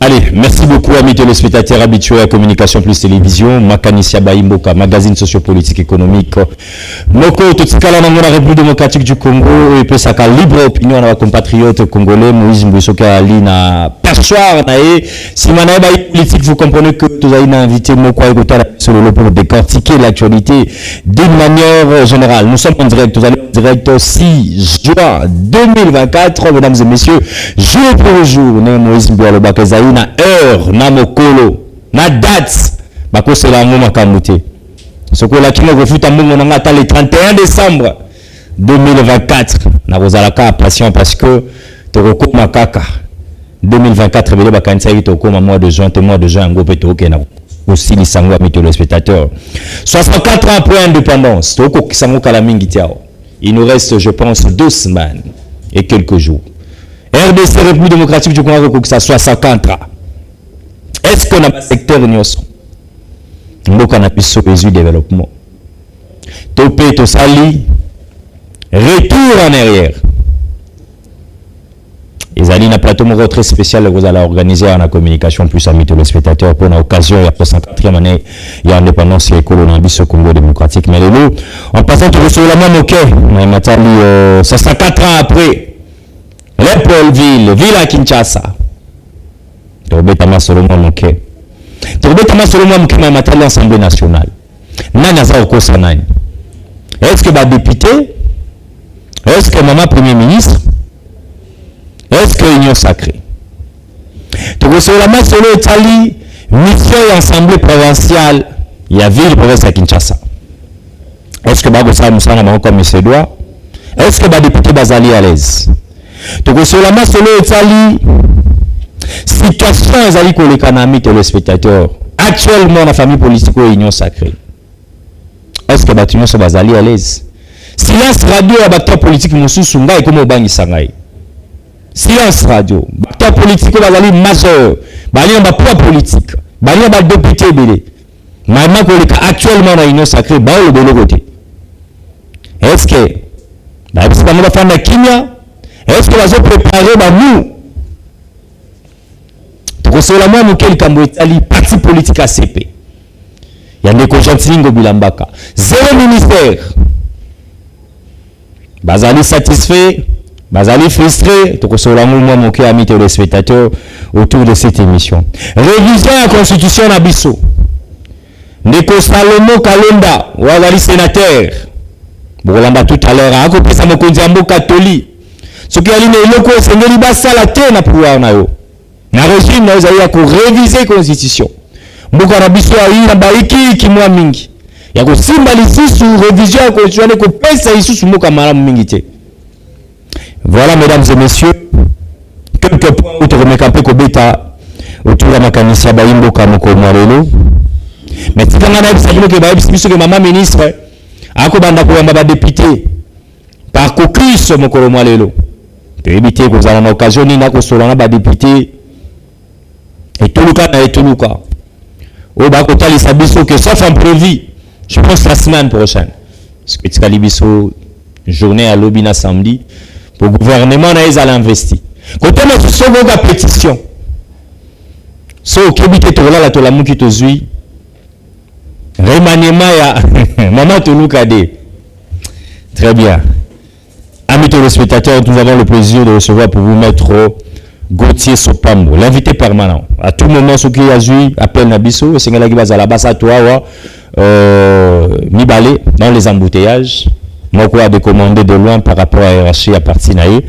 Allez, merci beaucoup amis téléspectateurs habitués à Communication Plus Télévision, Makanissia Baimboka, magazine sociopolitique économique. Moko, tout ce cas là, dans la République démocratique du Congo, et puis ça a libre opinion à nos compatriotes congolais, Moïse Mbousoka Ali na perchoir, si manaïba politique, vous comprenez que vous avez invité Moko à écouter sur le lot pour décortiquer l'actualité d'une manière générale. Nous sommes en direct, vous allez en direct 6 juin 2024, mesdames et messieurs, jour pour jour, Moïse Mboualoba Zaï na heure na mokolo na date bako c'est la ngoma kamute ce que la kino refuta mbongo na ngata le 31 décembre 2024 na kozalaka patient parce que toko makaka 2024 bele bakanisa yi toko mois de juin ngope toko na aussi les sango à les spectateurs 64 ans après indépendance toko kisango kala mingi tiao il nous reste je pense 2 semaines et quelques jours. RDC, République démocratique du Congo, que ça soit 50 ans. Est-ce qu'on a un secteur nyoso? Nous avons un peu développement. Topé, Tosali, retour en arrière. Les alliés n'a plateau très spécial que vous allez organiser en la communication plus amis téléspectateurs pour l'occasion, il y a 64e année, il y a indépendance et écologie au Congo démocratique. Mais nous, en passant tout sur la même ok, mais maintenant, 64 ans après, Léopoldville, ville à Kinshasa. Tobetama Solomon Moké. Tobetama Solomon Moké m'a maté l'Assemblée nationale. Nana Zaoko Sanani. Est-ce que ma député? Est-ce que maman premier ministre? Est-ce que l'Union sacrée? Togosolama Solo Itali, mission et assemblée provinciale, il y a ville province à Kinshasa. Est-ce que Bagosa Moussana m'a comme ses doigts? Est-ce que ma député Bazali à l'aise? Donc, solama solo etali situation ezali ko le kanami téléspectateurs actuellement la famille politique ou union sacrée. Est-ce que bâtiment so bazali à l'aise? Silence radio à acteur politique mususu ngai comme obangi sangai. Silence radio, acteur politique bazali majeur, bali ba poids politique, bali ba député belé. Maman ko le actuellement la union sacrée ba le de côté. Est-ce que ba c'est pas nous faire kimia? Est-ce que vous avez préparé nous? Donc, c'est la même quel Cambodge, parti politique ACP. Il y a des conjonctions Bilambaka. 0 ministère. Bazali satisfait, Bazali frustré. Donc, c'est la même qui a mis les spectateurs autour de cette émission. Révision à la constitution Nabiso. Neko Salomo Kalenda, ou Azali sénateur. Bon, tout à l'heure, à côté de Samokondiambo catholique. Ce qui a dit que c'est une libération à la terre na pouvoir na yo. Na régime na ezali ya ko réviser constitution. Mboka na biso ayi na baiki ki mwa mingi. Ya ko symboliser sur révision ya constitution ko pesa isusu mboka malamu mingi te. Voilà mesdames et messieurs, quelques points où te remeka pe ko beta autour de Makanissia Baimboka moko marelo. Mais tikanga na bisa ke ba biso ke mama ministre ako banda ko yamba ba député par kokris moko marelo. Éviter que vous avez l'occasion ni na ko solana ba député et tout le cas au bas côté les sabiso que sauf en prévu je pense la semaine prochaine parce que tikalibiso journée à lobby samedi pour gouvernement na ils allaient investir côté na sogo ga pétition so kebite to la to la muki to zui remaniement ya maman to lukade très bien. Amis téléspectateurs, nous avons le plaisir de recevoir pour vous mettre Gauthier Sopambo, l'invité permanent. À tout moment, ce qui a joué, appelle Nabiso, et c'est là qui va à la base à toi, Mibale, dans les embouteillages. Moi, quoi, de commander de loin par rapport à RH à partir d'Aïe.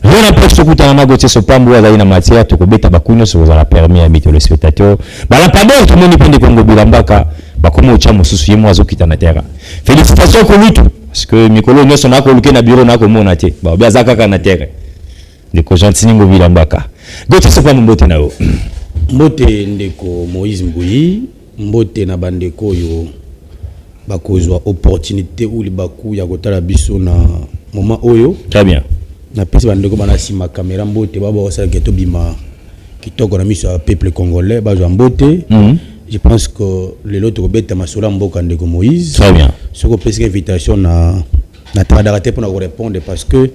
Rien n'empêche ce que tu as Gauthier Sopambo, à la matière, tu peux tabacuno, ça vous a permis, amis téléspectateurs. Bah, la padeur, tout le monde est de Congo Bilambaka, bah, comment au tcham, souciez moi, qui t'en a terre. Félicitations, Komitou. Parce que Mikolo nous sommes à coloquer na bureau na komo na te. Ba bien zakaka na terre. De ko gentini ngo bilambaka. Gote sopa mbote na yo. Mbote ndeko Moïse Mbouyi, mbote na bandeko yo bakozwa opportunité ou libaku ya kotala biso na moment oyo. Très bien. Na pesi bandeko bana sima caméra mbote baba osala keto bima kitoko na miso ya peuple congolais bazwa mbote. Je pense que les autres robeta masola mboka ndeko Moïse. Très bien. Ce qu'on peut une invitation na Tradaraté pour nous répondre parce que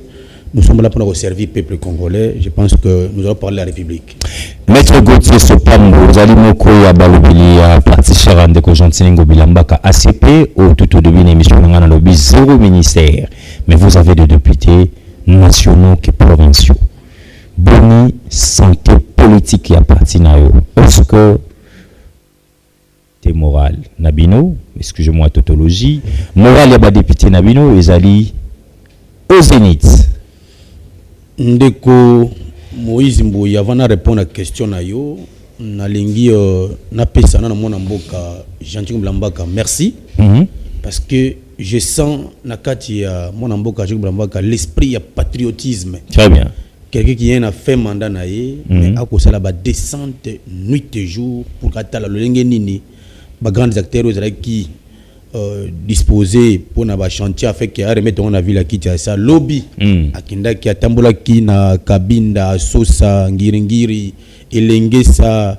nous sommes là pour nous servir le peuple congolais. Je pense que nous allons parler de la République. Maître Gauthier Sopambo, Zali Moko ya Balobili ya parti Charande ko Jantiningo Bilambaka ACP au tout au début de l'émission on a lobby zéro ministère mais vous avez des députés nationaux et provinciaux. Boni santé politique ya parti na yo. Est-ce que t'es moral Nabino, excusez-moi tautologie, moral ya ba député Nabino ezali au zénith. Ndeko Moïse Mbouy, avant de répondre à la question, na pesa na mona mboka Gentil Blambaka merci parce que je sens na kati ya mona mboka Gentil Blambaka l'esprit ya patriotisme. Très bien. Quelqu'un qui a fait mandat na ye mais a cause la ba descente nuit et jour pour katala le lenge nini ba grands acteurs qui disposé pour na ba chantier afin que remettre on a vu la kiti ça lobby akinda ki atambola ki na kabinda sosa ngiringiri elengesa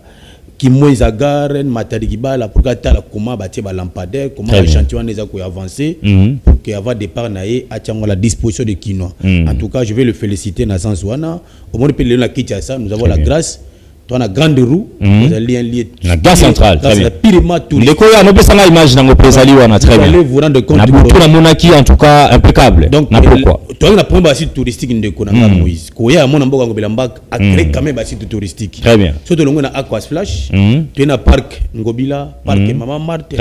ki moiza garen matari kibala pour katala comment bâtir ba lampadaire comment le chantier on les a avancer pour que avoir départ na ye atiango la disposition de Kinois. En tout cas je vais le féliciter na sens wana au moins pour la kiti ça nous avons la grâce. On a grande roue, vous allez un lieu. La gare centrale, très bien. Les Koya, nous pensons à l'image dans le présali, on a très bien. Vous rendre compte. La boucle la monarchie, en tout cas, impeccable. Donc, pourquoi? Tu as la première site touristique de Konanga Moïse. Koya, mon ambo Ngobelambak a créé quand même un site touristique. Très bien. Surtout le Aqua Splash. Tu as un parc Ngobila, parc Maman Marthe.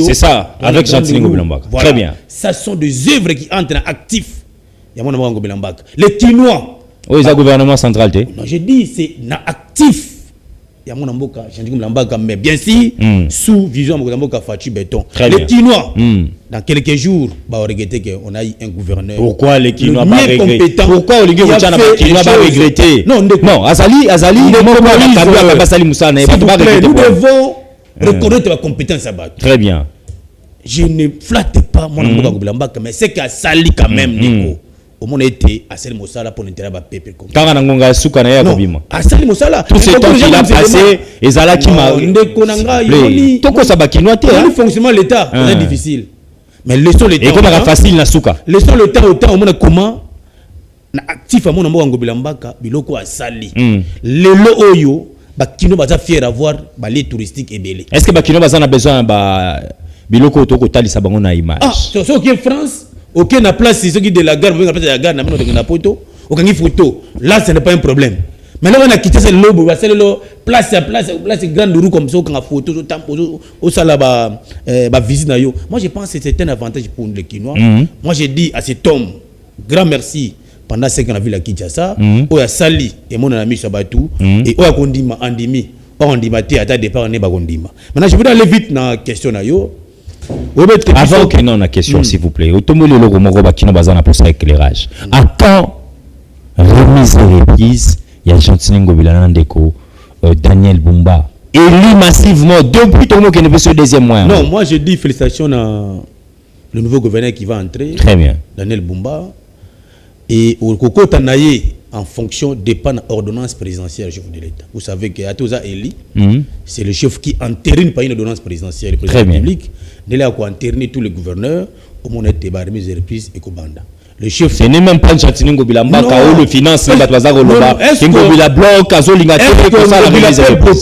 C'est ça, avec Gentil Ngobelambak. Très bien. Ça sont des œuvres qui entrent actifs. Il y a mon ambo Ngobelambak. Les Tinois. Oui, c'est le gouvernement central. Non, j'ai dit, c'est actif. Il y a mon amboka, mais bien sûr, sous vision de mon Fati Béton. Les Tinois, dans quelques jours, on a eu un gouverneur. Pourquoi les Tinois va regretter? Pourquoi les Tinois va regretter? Non, Azali, nous devons reconnaître la compétence à battre. Très bien. Je ne flatte pas mon amboka, mais c'est qu'à Sali quand même, Nico. Au été à Sali Mosala pour l'intérêt de peuple. Quand on a soukana ya kobima. À Sali Mosala. Tout ce temps qu'il a passé, et Zala qui m'a. Toko sabakinois te. Le fonctionnement de l'État c'est difficile. Mais laissons l'État. Et comment ça facile na souka. Laissons le temps au temps au monde comment na actif à mon ambo Ngobelambaka biloko à Sali. Lelo oyo bakino baza fier avoir balé touristique et belé. Est-ce que bakino baza na besoin ba biloko toko talisa bango na image. Ah, c'est qui est France. Ok, na place, c'est ce qui de la gare, on a place de la gare, on a photo, on a photo. Là, ce n'est pas un problème. Maintenant, on a quitté ce lobe, c'est le place, grande roue comme ça, on a photo, au salaba, visite. Moi, je pense que c'est un avantage pour les Kinois. Moi, j'ai dit à cet homme, grand merci pendant ce qu'on a vu la Kinshasa, où il y a Sali et mon ami Sabatou, et où il y a Kondima, Andimi, Andima, à ta départ, on est Kondima. Maintenant, je vais aller vite dans la question. Avant que non la question s'il vous plaît. Automobile le Romoro Bakino Bazana pour ça éclairage. À quand remise et reprise, il y a Gentil Ngobila Ndeko, Daniel Bumba élu massivement depuis tout le monde qui ne veut ce deuxième moyen. Non, moi je dis félicitations à le nouveau gouverneur qui va entrer. Très bien. Daniel Bumba et au Koko Tanaye en fonction dépend de l'ordonnance présidentielle chef de l'État. Vous savez que Atoza Eli, c'est le chef qui entérine par une ordonnance présidentielle, le président de la République. Il a entériné tous les gouverneurs au moment de remise et reprise et Kobanda. Le chef. Ce n'est même pas Gentil Ngobila Mbaka ou le finance, le Batwaza Goloba, Ngobila Bloc, Kazolinga,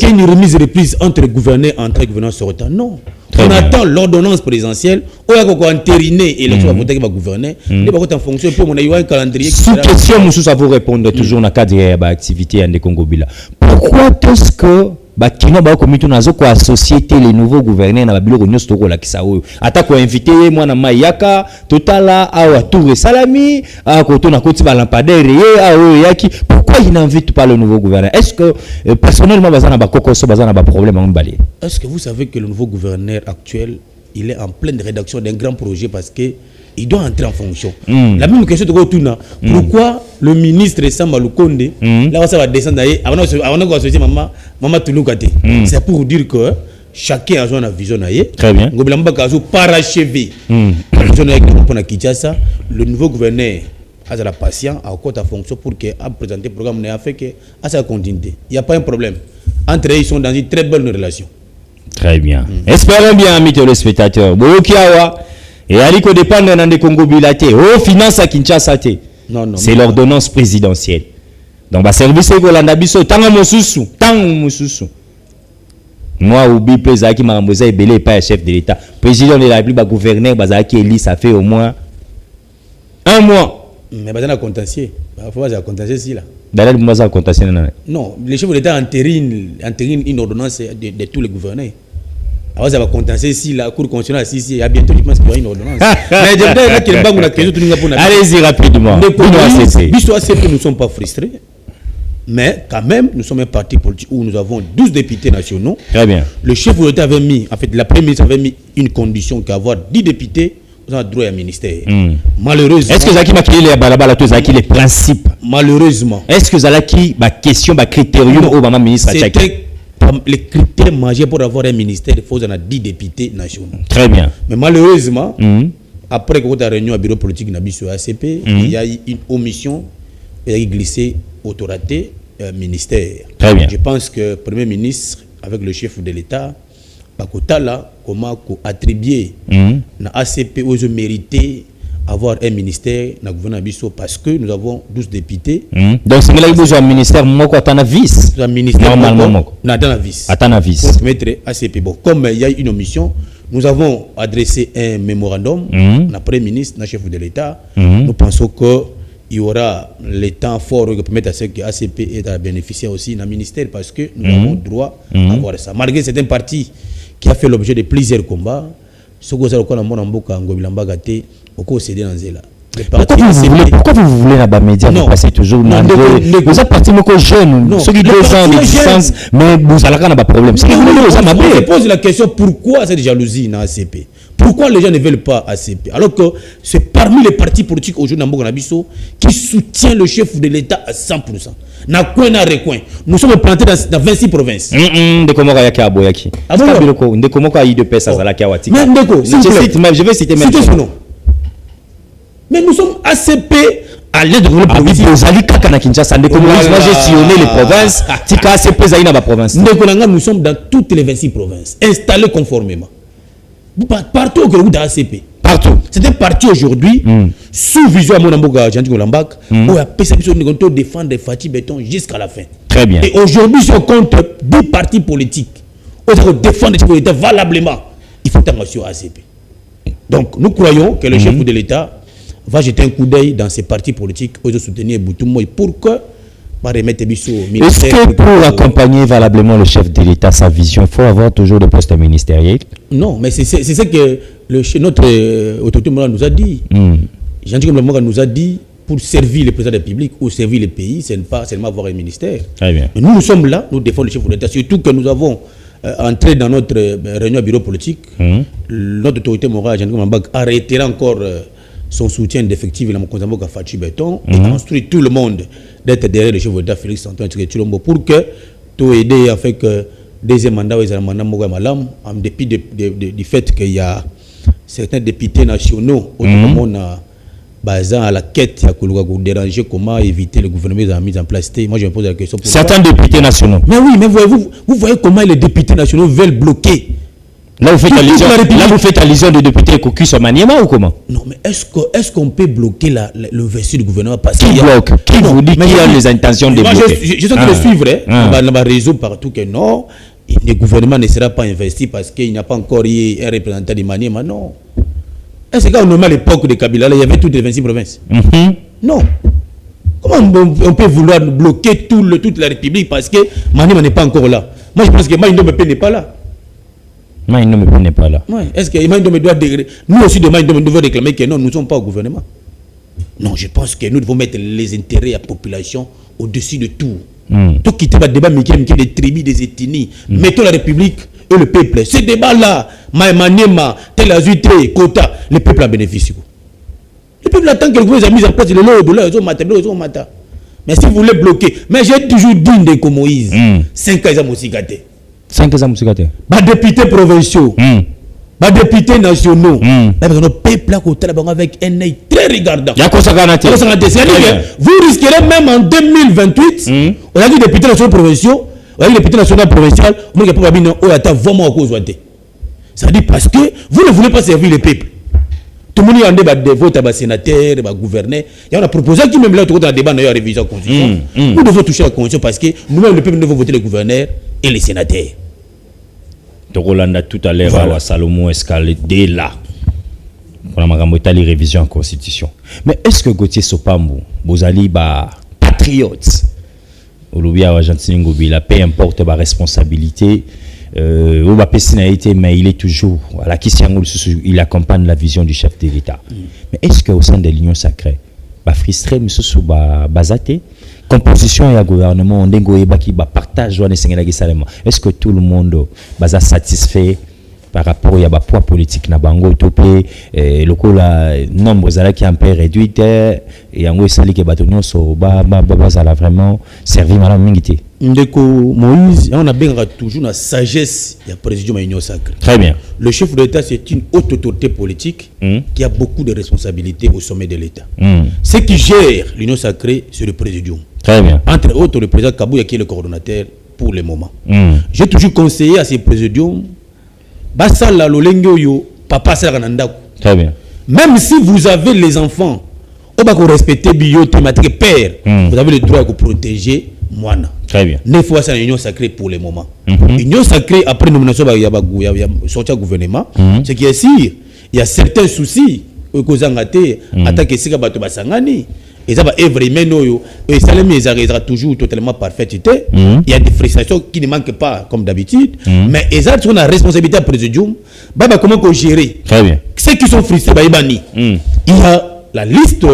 une remise et reprise entre gouverneurs, entre gouverneurs sortants. Non. On attend l'ordonnance présidentielle, où il y a entériné et le choix de gouverner. Il y a en fonction pour mon un calendrier. Sous question, nous savons répondre toujours dans le cadre de l'activité de Congobila. Pourquoi est-ce que Bakino ba komito nazo ko associer les nouveaux gouverneurs na babilo nyos to ko la kisawo ata ko inviter mwana mayaka totala awa tour salami a ko to na koti ba lampadaire ye awo yaki pourquoi il n'invite pas le nouveau gouverneur? Est-ce que personnellement bazana ba kokoso bazana ba problème en balé? Est-ce que vous savez que le nouveau gouverneur actuel il est en pleine rédaction d'un grand projet parce que il doit entrer en fonction. La même question de Rotuna. Pourquoi le ministre Samba Lukonde, là ça va descendre avant qu'on se dise maman Touloukate. C'est pour dire que chacun a son vision. Très bien. Ngobelamba Kazo parachevé. Le nouveau gouverneur a la patience à côté de fonction pour que a présenté le programme n'a fait que à sa continuité. Il n'y a pas un problème. Entre eux, ils sont dans une très bonne relation. Très bien. Espérons bien, amis téléspectateurs. Boyokiawa. Et Aliko dépend de Congo Bilaté. Oh, finance à Kinshasa. Non. C'est l'ordonnance présidentielle. Donc ba service ko landa biso tango mosusu. Moi obi pesa ki maramboza ebele pas chef de l'état. Président de la République ba gouverneur bazaki élu ça fait au moins 1 mois. Mais bazana contentieux. Faut pas contentieux si là. D'ailleurs moi contentieux non, le chef de l'état entérine une ordonnance de tous les gouverneurs. Alors ça va contentieux si la cour constitutionnelle il y a bientôt je pense qu'il y a une ordonnance. Mais je voudrais que le banque la question tout le monde. Allez-y rapidement. Nous ne sommes pas frustrés. Mais quand même, nous sommes un parti politique où nous avons 12 députés nationaux. Très bien. Le chef de l'État avait mis, en fait, la première ministre avait mis une condition qu'avoir 10 députés, nous avons droit à un ministère. Malheureusement. Est-ce que Zaki m'a créé les principes? Malheureusement. Est-ce que Zaki ma question, ma critérium au moment ministre c'était les critères majeurs pour avoir un ministère, il faut en 10 députés nationaux. Très bien. Mais malheureusement, après que la réunion à bureau politique Nabiso ACP, il y a eu une omission et il a glissé autorité ministère. Très bien. Je pense que le Premier ministre, avec le chef de l'État, comment attribuer na ACP aux mérité avoir un ministère dans le gouvernement parce que nous avons 12 députés. Donc c'est là besoin un ministère moko atana vice. Un ministère normalement atana vice. Atana vice. Pour mettre ACP. Bon, comme il y a une omission, nous avons adressé un mémorandum à Premier ministre, à chef de l'État. Nous pensons que il y aura le temps fort pour permettre à ce que ACP est à bénéficier aussi d'un ministère parce que nous avons droit à avoir ça. Malgré certains partis qui a fait l'objet de plusieurs combats, ce que vous avez pourquoi vous voulez la média vous passez toujours vous êtes parti jeune ceux qui 2 ans de distance mais vous allez pas problème. Je pose la question pourquoi cette jalousie dans ACP? Pourquoi les gens ne veulent pas ACP? Alors que c'est parmi les partis politiques aujourd'hui qui soutient le chef de l'État à 100%. Nous sommes plantés dans 26 provinces. Je vais citer même. Mais nous sommes ACP à l'aide de moi j'ai sillonné les provinces. Nous sommes dans toutes les 26 provinces, installés conformément. Partout au dans ACP. Partout. C'est un parti aujourd'hui, sous vision à Monamboga, Jantigo Lambak, où a PCP défendre Fatih Béton jusqu'à la fin. Très bien. Et aujourd'hui, si on compte 10 partis politiques, on doit défendre l'État valablement. Il faut attention à ACP. Donc, nous croyons que le chef de l'État va jeter un coup d'œil dans ces partis politiques pour soutenir Boutoumoi pour que est-ce que pour accompagner valablement le chef de l'État, sa vision, il faut avoir toujours des postes ministériels? Non, mais c'est ce que notre autorité morale nous a dit. Jean-Jacques Mbemba nous a dit pour servir le président de la République ou servir le pays, ce n'est pas seulement avoir un ministère. Très bien. Mais nous sommes là, nous défendons le chef de l'État, surtout que nous avons entré dans notre réunion bureau politique. Notre autorité morale, Jean-Jacques Mbemba, a réitéré encore son soutien d'effectif à Mokonzamboka Fatih Béton et construit tout le monde d'être derrière le chef de l'État Félix Antoine Tshisekedi pour que tout aider à faire que deuxième mandat ou mandat Moga Malam en dépit du fait qu'il y a certains députés nationaux au monde basant à la quête à déranger comment éviter le gouvernement de mise en place. Moi je me pose la question pour certains députés nationaux. Mais oui, mais vous voyez comment les députés nationaux veulent bloquer. Là, vous faites allusion de députés Koki sur Maniema ou comment? Non, mais est-ce qu'on peut bloquer le verset du gouvernement parce qui bloque? Qui vous dit qui a les intentions de bloquer? Je suis en train de suivre dans ma réseau partout que non, le gouvernement ne sera pas investi parce qu'il n'y a pas encore eu un représentant de Maniema. Non. Est-ce qu'à l'époque de Kabila, il y avait toutes les 26 provinces? Non. Comment on peut vouloir bloquer toute la République parce que Maniema n'est pas encore là? Moi, je pense que Maniema n'est pas là. Maïndomé n'est pas là. Ouais. Est-ce que Maïndomé doit dégrader? Nous aussi, nous devons réclamer que non, nous ne sommes pas au gouvernement. Non, je pense que nous devons mettre les intérêts de la population au-dessus de tout. Tout quitter le débat, mais des tribus, des ethnies. Mettons la République et le peuple. Ce débat-là, Maïmanema, Tel Azuité, Kota, le peuple a bénéficié. Le peuple attend que le gouvernement ait mis en place le lot de l'eau, ils ont matin. Mais si vous voulez bloquer, mais j'ai toujours dit de Moïse, 5 ans, ils ont aussi gâté. 5 ans, monsieur Gate. Députés provinciaux, députés nationaux, le peuple avec un œil très regardant. Vous risquerez même en 2028, on a dit députés nationaux provinciaux, on a dit députés nationaux provinciaux, on a dit vraiment à cause de ça. Ça dit parce que vous ne voulez pas servir le peuple. tout le monde a des votes à sénateur, à gouverneur. Et on a proposé qui même là, tout le débat dans la révision de la Constitution. Nous devons toucher à la Constitution parce que nous-mêmes, le peuple, nous devons voter les gouverneurs et les sénateurs. Donc, on a tout à l'heure à Salomon escalé dès là. On a les révisions en Constitution. Mais est-ce que Gauthier Sopambo, vous allez patriote, peu importe la responsabilité, mais il est toujours à la question, il accompagne la vision du chef de l'État. Mais est-ce qu'au sein de l'Union sacrée, frustré, composition et gouvernement, on partage, est-ce que tout le monde est satisfait par rapport à poids politique na bango topé le nombre qui un peu réduit et en gros ça que batonyo so ça vraiment servi madame mingité ndeko Moïse on a bien toujours la sagesse du président de l'Union sacrée. Très bien. Le chef de l'État c'est une haute autorité politique qui a beaucoup de responsabilités au sommet de l'État. Ce qui gère l'Union sacrée c'est le président. Très bien. Entre autres le président Kabouya qui est le coordonnateur pour le moment. J'ai toujours conseillé à ces présidents basala lolengo yo papa sala kanandako. Très bien. Même si vous avez les enfants, on va respecter bio thématique père, vous avez le droit de protéger moine. Très bien. 9 fois c'est l'union sacrée pour le moment. L'union sacrée après nomination il y a sorti gouvernement, ce qui est sûr, il y a certains soucis que zangate attaque sika bato basangani. Et ça va vraiment et Salemi est toujours totalement parfaite. Il y a des frustrations qui ne manquent pas comme d'habitude, mais ils ont la responsabilité à présidium. Comment gérer? Très bien. Ceux qui sont frustrés, il y a la liste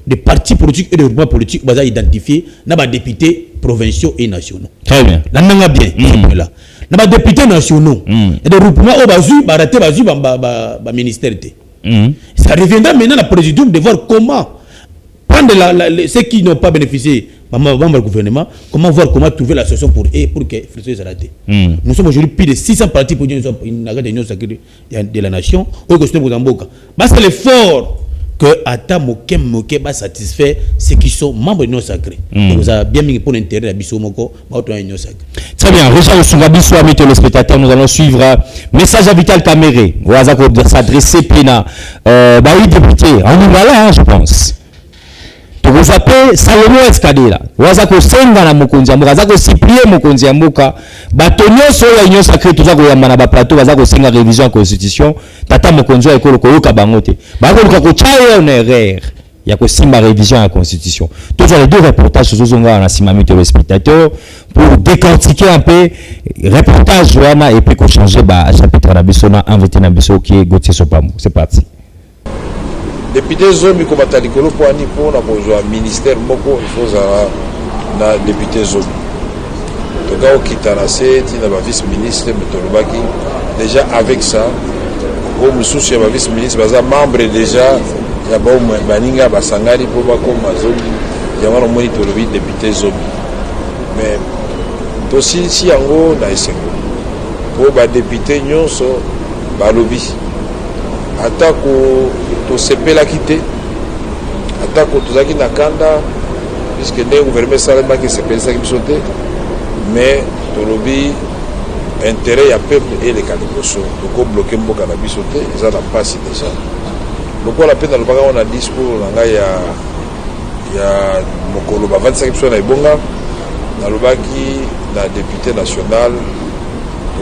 des partis politiques et des groupements politiques identifiés dans les députés provinciaux et nationaux. Très bien. Là, on a bien. Là, dans les députés nationaux, il y a des groupements qui ont raté ministère. Ça reviendra maintenant à la présidium de voir comment prendre ceux qui n'ont pas bénéficié du gouvernement, comment voir comment trouver la solution pour eux pour que les soit raté. Nous sommes aujourd'hui plus de 600 partis pour l'Union sacrée de la nation. C'est l'effort que Ata Moke va satisfaire ceux qui sont membres de l'Union sacrée. Vous avez bien mis pour l'intérêt de la Bissomoko, l'Union sacrée. Très bien, Richard Osungabiso, amis téléspectateurs, nous allons suivre message à Vital Caméré. Vous allez s'adresser plein oui, député, en Ougala, je pense. Vous appelez Salomon Escadé là. Vous avez senga na mokonzi mboka, vous avez supplier mokonzi mboka. Batonyo so ya union sacrée tout ça ko yamba na ba plateau, vous avez senga révision constitution. Tata mokonzi ya ekolo ko yoka bangote. Ba ko ko chaya une erreur. Ya ko simba révision à la constitution. Tous les deux reportages sur zonga na simami téléspectateurs pour décortiquer un peu reportage wana et puis ko changer ba chapitre na biso na invité na biso qui est Gauthier Sopambo. C'est parti. Député Zomi comme Talikolo pour un ministère moko il faut na député Zomi. Donc au Kitanase, il y a vice-ministre Metolobaki. Déjà avec ça, au Moussous, il y a vice-ministre, il y a membre déjà, il y a Baninga Basangari pour Bako Mazomi, il y a un monitorobi député Zomi. Mais aussi si en haut na Esengo pour ba député nyonso ba lobby. Atako to sepela kité atako tozaki na kanda puisque le gouvernement salama qui sepela ça qui sauté mais tolobi intérêt ya peuple et les caliboso donc bloquer mboka na bisoté ça n'a pas si déjà donc la peine le baga on a discours nga ya mokolo ba 25 personnes na ibonga na lobaki na député national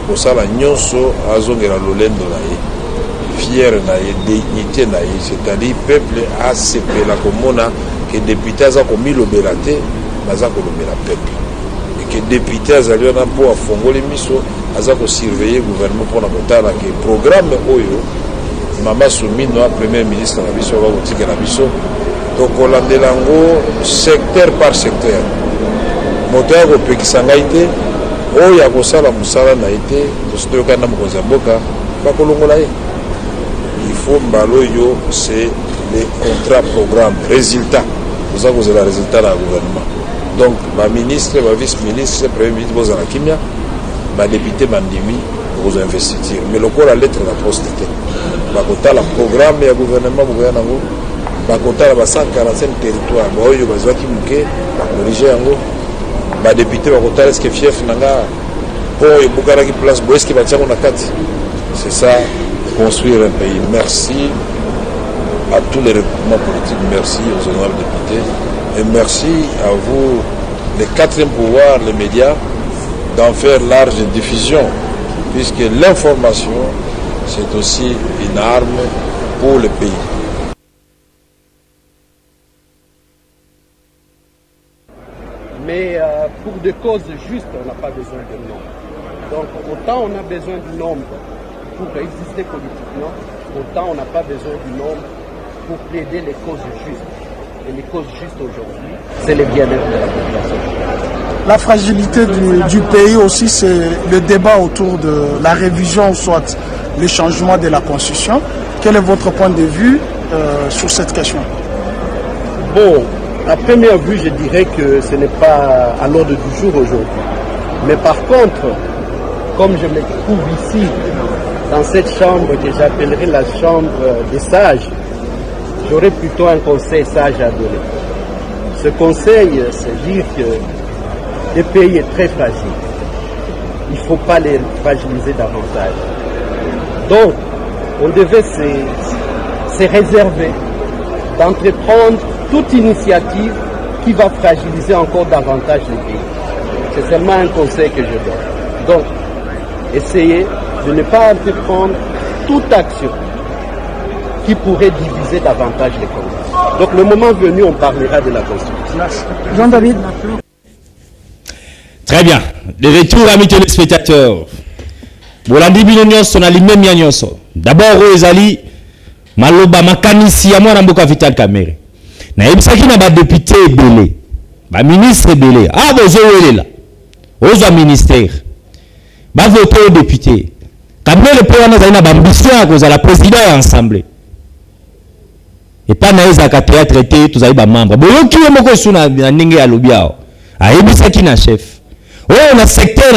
to sala nyonso azongera lolendo na ye fier na dignité na c'est-à-dire peuple a sepé la commune que député a commis l'obérité baza ko lobela peuple et que député azali na po afongoli miso aza ko surveiller gouvernement pour na kotala que programme oyo mama Soumino premier ministre na biso ba kotika na biso to kolandela ngo secteur par secteur moto ya kopekisa ngai te oyo ya kosala mosala na ete tositoyoka na mokonzi ya mboka bakolongola ye. Il faut mbaloyo c'est les contrats programmes résultats vous avez le résultat dans le gouvernement donc ma ministre ma vice-ministre premier ministre vous en kimia ma député mandimi vous investitir mais le corps la lettre la postité ba kota la programme ya gouvernement vous voyez nango ba kota la 145 territoires boyo bazwaki muke ba corriger yango ba député ba kota est-ce que fief nanga boyo bukara ki place boyo est-ce que ba tiako na kati c'est ça construire un pays. Merci à tous les regroupements politiques, merci aux honorables députés et merci à vous, les quatrièmes pouvoirs, les médias, d'en faire large diffusion, puisque l'information, c'est aussi une arme pour le pays. Mais pour des causes justes, on n'a pas besoin de nombre. Donc autant on a besoin du nombre pour exister politiquement, autant on n'a pas besoin du nombre pour plaider les causes justes. Et les causes justes aujourd'hui, c'est le bien-être de la population. La fragilité du pays aussi, c'est le débat autour de la révision, soit le changement de la Constitution. Quel est votre point de vue sur cette question? Bon, à première vue, je dirais que ce n'est pas à l'ordre du jour aujourd'hui. Mais par contre, comme je me trouve ici, dans cette chambre que j'appellerai la chambre des sages, j'aurais plutôt un conseil sage à donner. Ce conseil, c'est dire que le pays est très fragile. Il ne faut pas les fragiliser davantage. Donc, on devait se réserver d'entreprendre toute initiative qui va fragiliser encore davantage le pays. C'est seulement un conseil que je donne. Donc, essayez de ne pas entreprendre toute action qui pourrait diviser davantage les Congolais. Donc, le moment venu, on parlera de la Constitution. Jean-David. Très bien. De retour, amis téléspectateurs. Bolandi Binonios, on a les mêmes Yanyos. D'abord, Ezali, Maloba, Makanisi, à moi, Namboka Vital Kamere. Na ebisaki na ba député belé, ba ministre belé. Ah, vous avez là. Aux ministère. Ba voter aux députés. Kamere le président na ba ambition à cause de la présidente assemblée. Et pas na ezaka théâtre traité tous ay ba membre. Boyo ki moko suna na ndenge ya lobiao. A ebisaki na chef. Oh, on a secteur.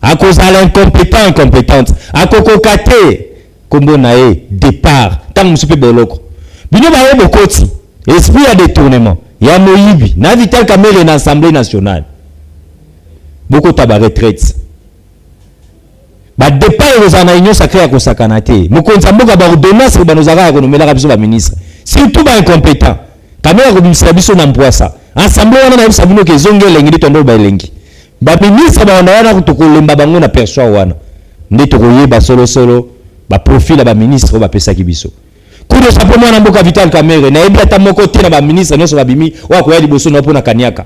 À cause de incompétente. À kokokate. Kombo nae départ. Tant monsieur Beloko. Bino ba bokoti. Esprit à détournement. Il y a Moïbi. Na Vital Kamere dans l'Assemblée nationale. Beaucoup de retraite. Ba départ aux anaïnions sacrés à Kosakanate. Mokonzamboka ba ordonnance ba nozaka ya konomela ka biso ba ministre. Surtout ba incompétent. Kamere ko bimisa biso na mpoasa. Assemblée wana na biso bino ke zongela ngi tondo ba elengi. Ba ministre ba wana ko tokolemba bango na perso wana. Nde tokoyeba solo ba profil ba ministre ba pesa ki biso. Coup de chapeau moi na mboka Vital Kamere na ebi ata moko te na ba ministre nyonso ba bimi wa ko ya liboso na pona kaniaka.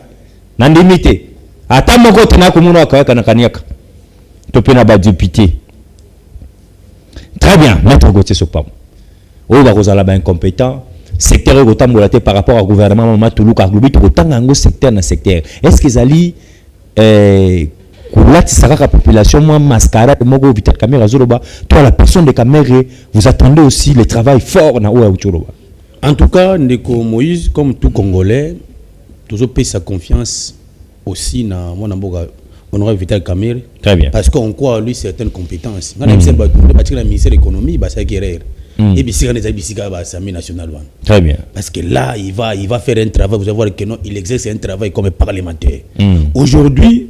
Na ndimite. Ata moko te na ko mona ka na kaniaka. Topé na ba député. Très bien, maître Gauthier Sopam. O ba kozala ba incompétent, secteur ko tambola te par rapport au gouvernement Mama Toulouka globi to tanga ngo secteur na secteur. Est-ce que zali Koulati Saraka population moins mascarade moko Vital Kamere azoloba toi la personne de Kamere vous attendez aussi le travail fort na oua ucholoba. En tout cas Ndeko Moïse comme tout Congolais toujours paye sa confiance aussi na mon amboka honorable Vital Kamere. Très bien. Parce qu'on croit à lui certaines compétences. On a dit que le ministère de l'économie va s'acquérir. Et puis si on est à l'Assemblée nationale. Très bien. Parce que là il va faire un travail, vous allez voir que non, il exerce un travail comme parlementaire. Aujourd'hui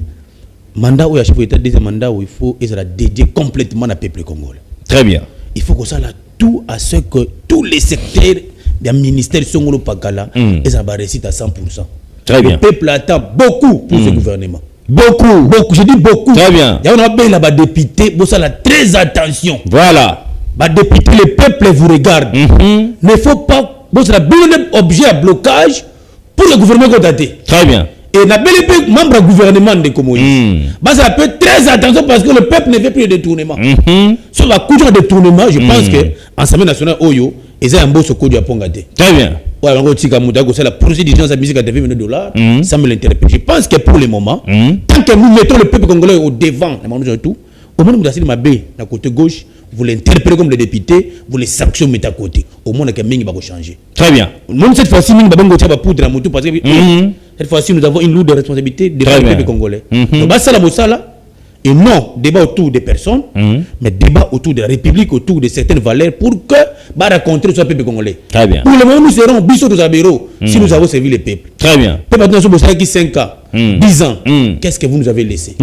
mandat où il y a chef d'État deuxième mandat où il faut et ça la dédié complètement au peuple congolais. Très bien. Il faut que ça là tout à ce que tous les secteurs des ministères sont au Pakala et ça va réussir à 100%. Très bien. Le peuple attend beaucoup pour ce gouvernement. Beaucoup, je dis beaucoup. Très bien. Il y a un là député, bon ça là très attention. Voilà. Bah député le peuple vous regarde. Ne faut pas bon ça bien objet à blocage pour le gouvernement contacté. Très bien. Et n'a bel et membre du gouvernement de Komoïse. Bah ça peut très attention parce que le peuple ne fait plus de détournement. Sur la couche de détournement, je pense que l'Assemblée nationale Oyo, ils ont un beau secours du Apongate. Très bien. Ouais, c'est la procédure de musique à $20 millions. Ça me l'interpelle. Je pense que pour le moment, tant que nous mettons le peuple congolais au devant, au moins nous avons Mabé, à côté gauche, vous l'interpellez comme le député, vous les sanctionnez à côté. Au moins, il va changer. Très bien. Même cette fois-ci, nous avons poudre moto parce que cette fois-ci, nous avons une lourde responsabilité de le peuple congolais. Donc, ça, la et non débat autour des personnes, mais débat autour de la République, autour de certaines valeurs pour que bah rencontrer le peuple congolais. Très bien. Pour le moment, nous serons biso de Zabero si nous avons servi le peuple. Très bien. Peut-être maintenant, nous avons 5 ans, 10 ans. Qu'est-ce que vous nous avez laissé?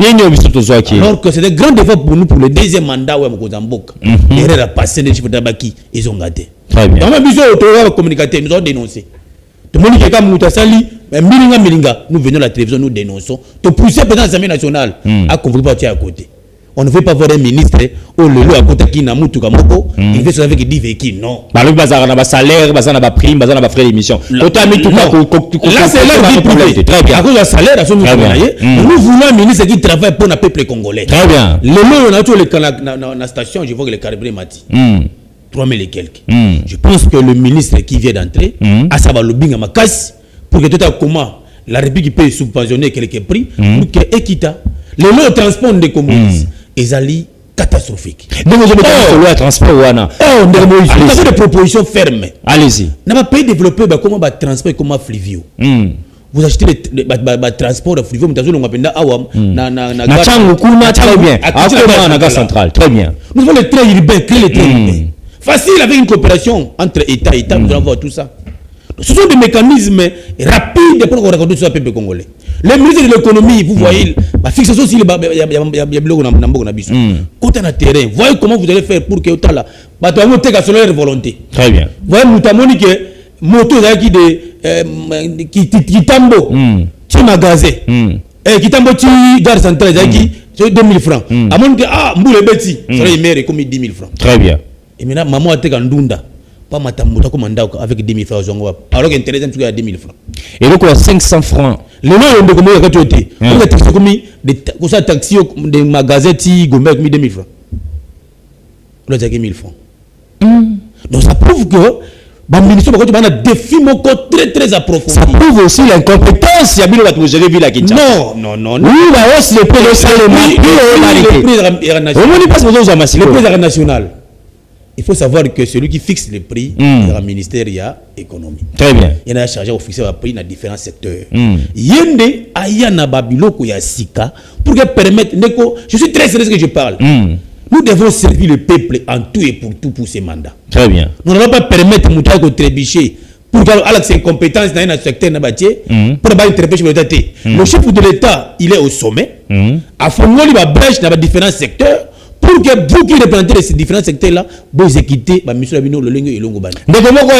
Alors que c'est un grand débat pour nous pour le deuxième mandat où Mkozamboka. Derrière la passé des chiffres d'Abaki, ils ont gâté. Très bien. Dans ma vision, autorité communicateur, nous avons dénoncé. Tout le monde qui est comme Moutassali, Milinga, nous venons à la télévision, nous dénonçons. Tu pousses le président de l'Assemblée nationale à convoquer parti à côté. On ne veut pas voir un ministre, oh le loup à côté qui n'a moutou kamoko, il veut se avec dit qui non. Bah le bazar na ba salaire, bazar na ba prime, bazar na ba frais d'émission. Là c'est là vie privée. Très bien. À cause du salaire, à ce nous voulons un ministre qui travaille pour le peuple congolais. Très bien. Le loup on a tout la station, je vois que le calibré m'a dit. 3000 et quelques. Je pense que le ministre qui vient d'entrer, à savoir le bing à ma casse, pour que tout à comment la République peut subventionner quelques prix, pour que Equita, le lot transport des communistes, est catastrophique. Donc, je vais le transport. On a des propositions fermes. Allez-y. On n'a pas pays développé comment transport, comment fluvio. Vous achetez les transports de fluvio, vous avez très bien. Nous avons les trains urbains, créer les trains urbains. Facile avec une coopération entre État et État, nous allons voir tout ça. Ce sont des mécanismes rapides pour qu'on raconte sur le peuple congolais. Le ministre de l'économie, vous voyez, la fixation sur les blocs quand on a terrain, voyez comment vous allez faire pour que autant là, leur volonté. Très bien. Voyez, notamment que moto qui tambo, qui magasin, qui tambo qui gare centrale, qui 2000 francs. À mon que mboule beti, ça les maires comme 10 000 francs. Très bien. Et maintenant, maman a été en Dunda. Pas matamouta comme avec 10 000 francs. Alors qu'intéressant, tu as 10 000 francs. Et donc, 500 francs. Le nom de comment il a été. On a taxi comme des taxis, des magasins, qui ont mis 2 000 francs. On a dit 1 000 francs. Donc, ça prouve que le ministre a un défi très très approfondi. Ça prouve aussi l'incompétence. Il y a bien que vous avez vu la Kinshasa. Non. Oui, la hausse, le prix de salaire. Le prix national. Il faut savoir que celui qui fixe les prix, c'est le ministère de l'économie. Très bien. Il y a un chargé de fixer les prix dans différents secteurs. Yende ayana babiloko ya sika pour que permettre. Je suis très sérieux ce que je parle. Nous devons servir le peuple en tout et pour tout pour ces mandats. Très bien. Nous n'allons pas permettre Mouta de trébucher pour qu'il ait ses compétences dans un secteur pour avoir une trébucher pour l'État. Le chef de l'État, il est au sommet. À fond, il va brèche dans différents secteurs. Pour que vous qui représentez ces différents secteurs-là, vous équitez, monsieur Labino, le lingue et l'ongobani. Donc, comment vous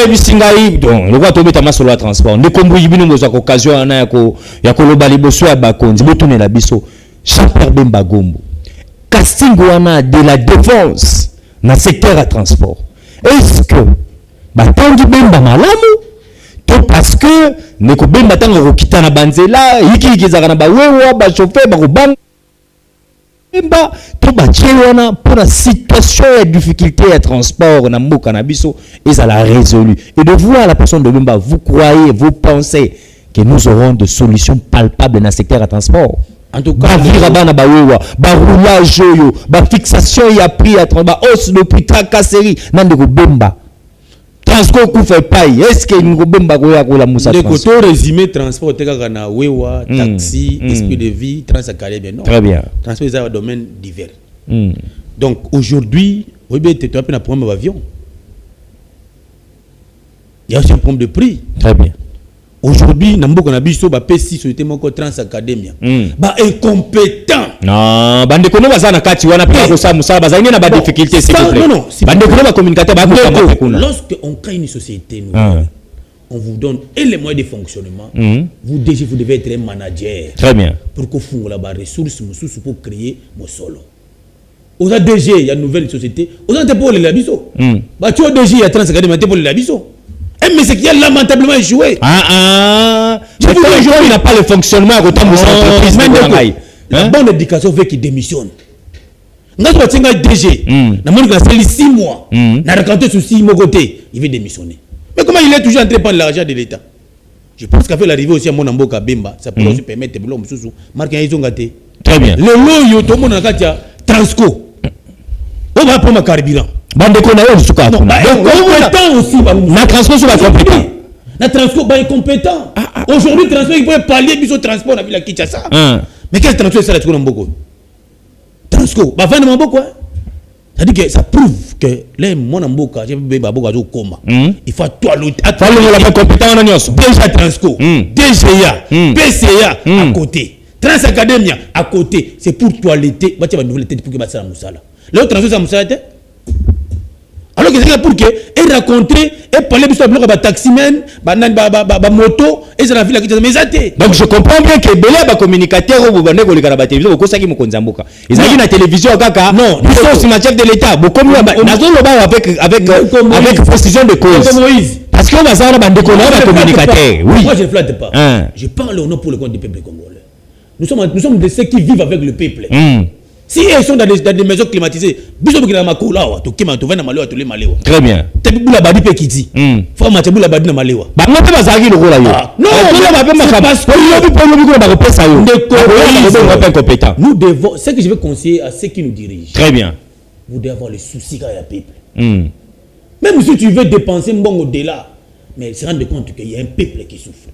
avez donc, le roi Tobé Tamas sur le transport. Ne combrez pas nos occasions, il y a Kolobali Bosso à Bakon, vous tournez la bisso, Champer Bemba Gombo. Casting de la défense dans le secteur à transport. Est-ce que, Batangi Bemba Malamu, parce que, ne Bemba Tango Rokita na Banzela, Iki Kizarana Bawewa, Bachauffeur, Barubang, pour la situation et difficulté de transport dans le cannabis, et ça l'a résolu. Et de voir la personne de Bemba, vous croyez, vous pensez que nous aurons des solutions palpables dans le secteur de transport. En tout cas, roulage, fixation, il y a prix à transport, hausse de prix, tracasserie, dans le Bemba. Transport coup fait paille. Est-ce que nous Bemba goya ko la Moussa transport? De côté résumé transport na wewa, taxi, esprit de vie, transacadémie non. Très bien. Transport est un domaine divers. Donc aujourd'hui, oui bien tu as un problème d'avion. Il y a aussi un problème de prix. Très bien. Aujourd'hui, Nambo Kanabiso ba P6 société moko transacadémie. Ba incompétent. Non, bande kono bazana kati wana pika ko sa musala bazana na ba difficulté s'il vous plaît. Non, bande kono ba communicateur ba ko lorsque on crée une société on vous donne et les moyens de fonctionnement. Vous devez être un manager. Très bien. Pour que vous la ba ressources pour créer mon solo. Aux DG, il y a une nouvelle société. Aux pour les labiso. Ba tu DG il y a transacadémie pour les labiso. Mais c'est qui a lamentablement échoué. Je vous dis, il n'a pas le fonctionnement à côté de l'entreprise. La bonne éducation fait qu'il démissionne. Nous avons un DG. Nous avons 6 mois. Nous avons raconté sur 6 mois côté. Il veut démissionner. Mais comment il est toujours entré par l'argent de l'État? Je pense qu'avec l'arrivée aussi à mon Amboka Bemba, ça peut aussi permettre de l'homme sous marquer un gâté. Très bien. Le lot, tout le monde a Transco. On va prendre un carburant. Bande de connards, je suis compétent aussi. La transport, c'est compétent. La transport, est compétent. Aujourd'hui, le transport, il peut pallier sur le transport dans la ville de Kinshasa. Mais quel transport c'est là beaucoup? Transport, vraiment beaucoup. C'est-à-dire que ça prouve que les mon amboka, j'ai vu baboka au coma. Il faut toi l'autre. La compétent en déjà transport, DGA, PCA à côté, Transacadémie à côté. C'est pour toiletter. Tu vas nouvelle tête pour que ça moussala. L'autre transport ça moussala. Alors que c'est pour que et rencontrer et parler de ça taximen, moto et ça la ville qui mais donc je comprends bien que belé ba communicateur au bande ko likala ba télévision ko saki mo konzamboka. Ils ont na télévision kaka. Non, ils sont sur chef de l'état. Beaucoup mieux nazo loba avec précision de cause. Parce qu'on va ça bande ko na communicateur. Oui. Moi je ne flatte pas. Je parle au nom pour le compte du peuple congolais. Nous sommes de ceux qui vivent avec le peuple. Si ils sont dans des maisons climatisées, très bien. Nous devons, ce que je veux conseiller à ceux qui nous dirigent. Très bien. Vous devez avoir le souci quand il y a peuple. Même si tu veux dépenser bon au-delà, mais se rendre compte qu'il y a un peuple qui souffre.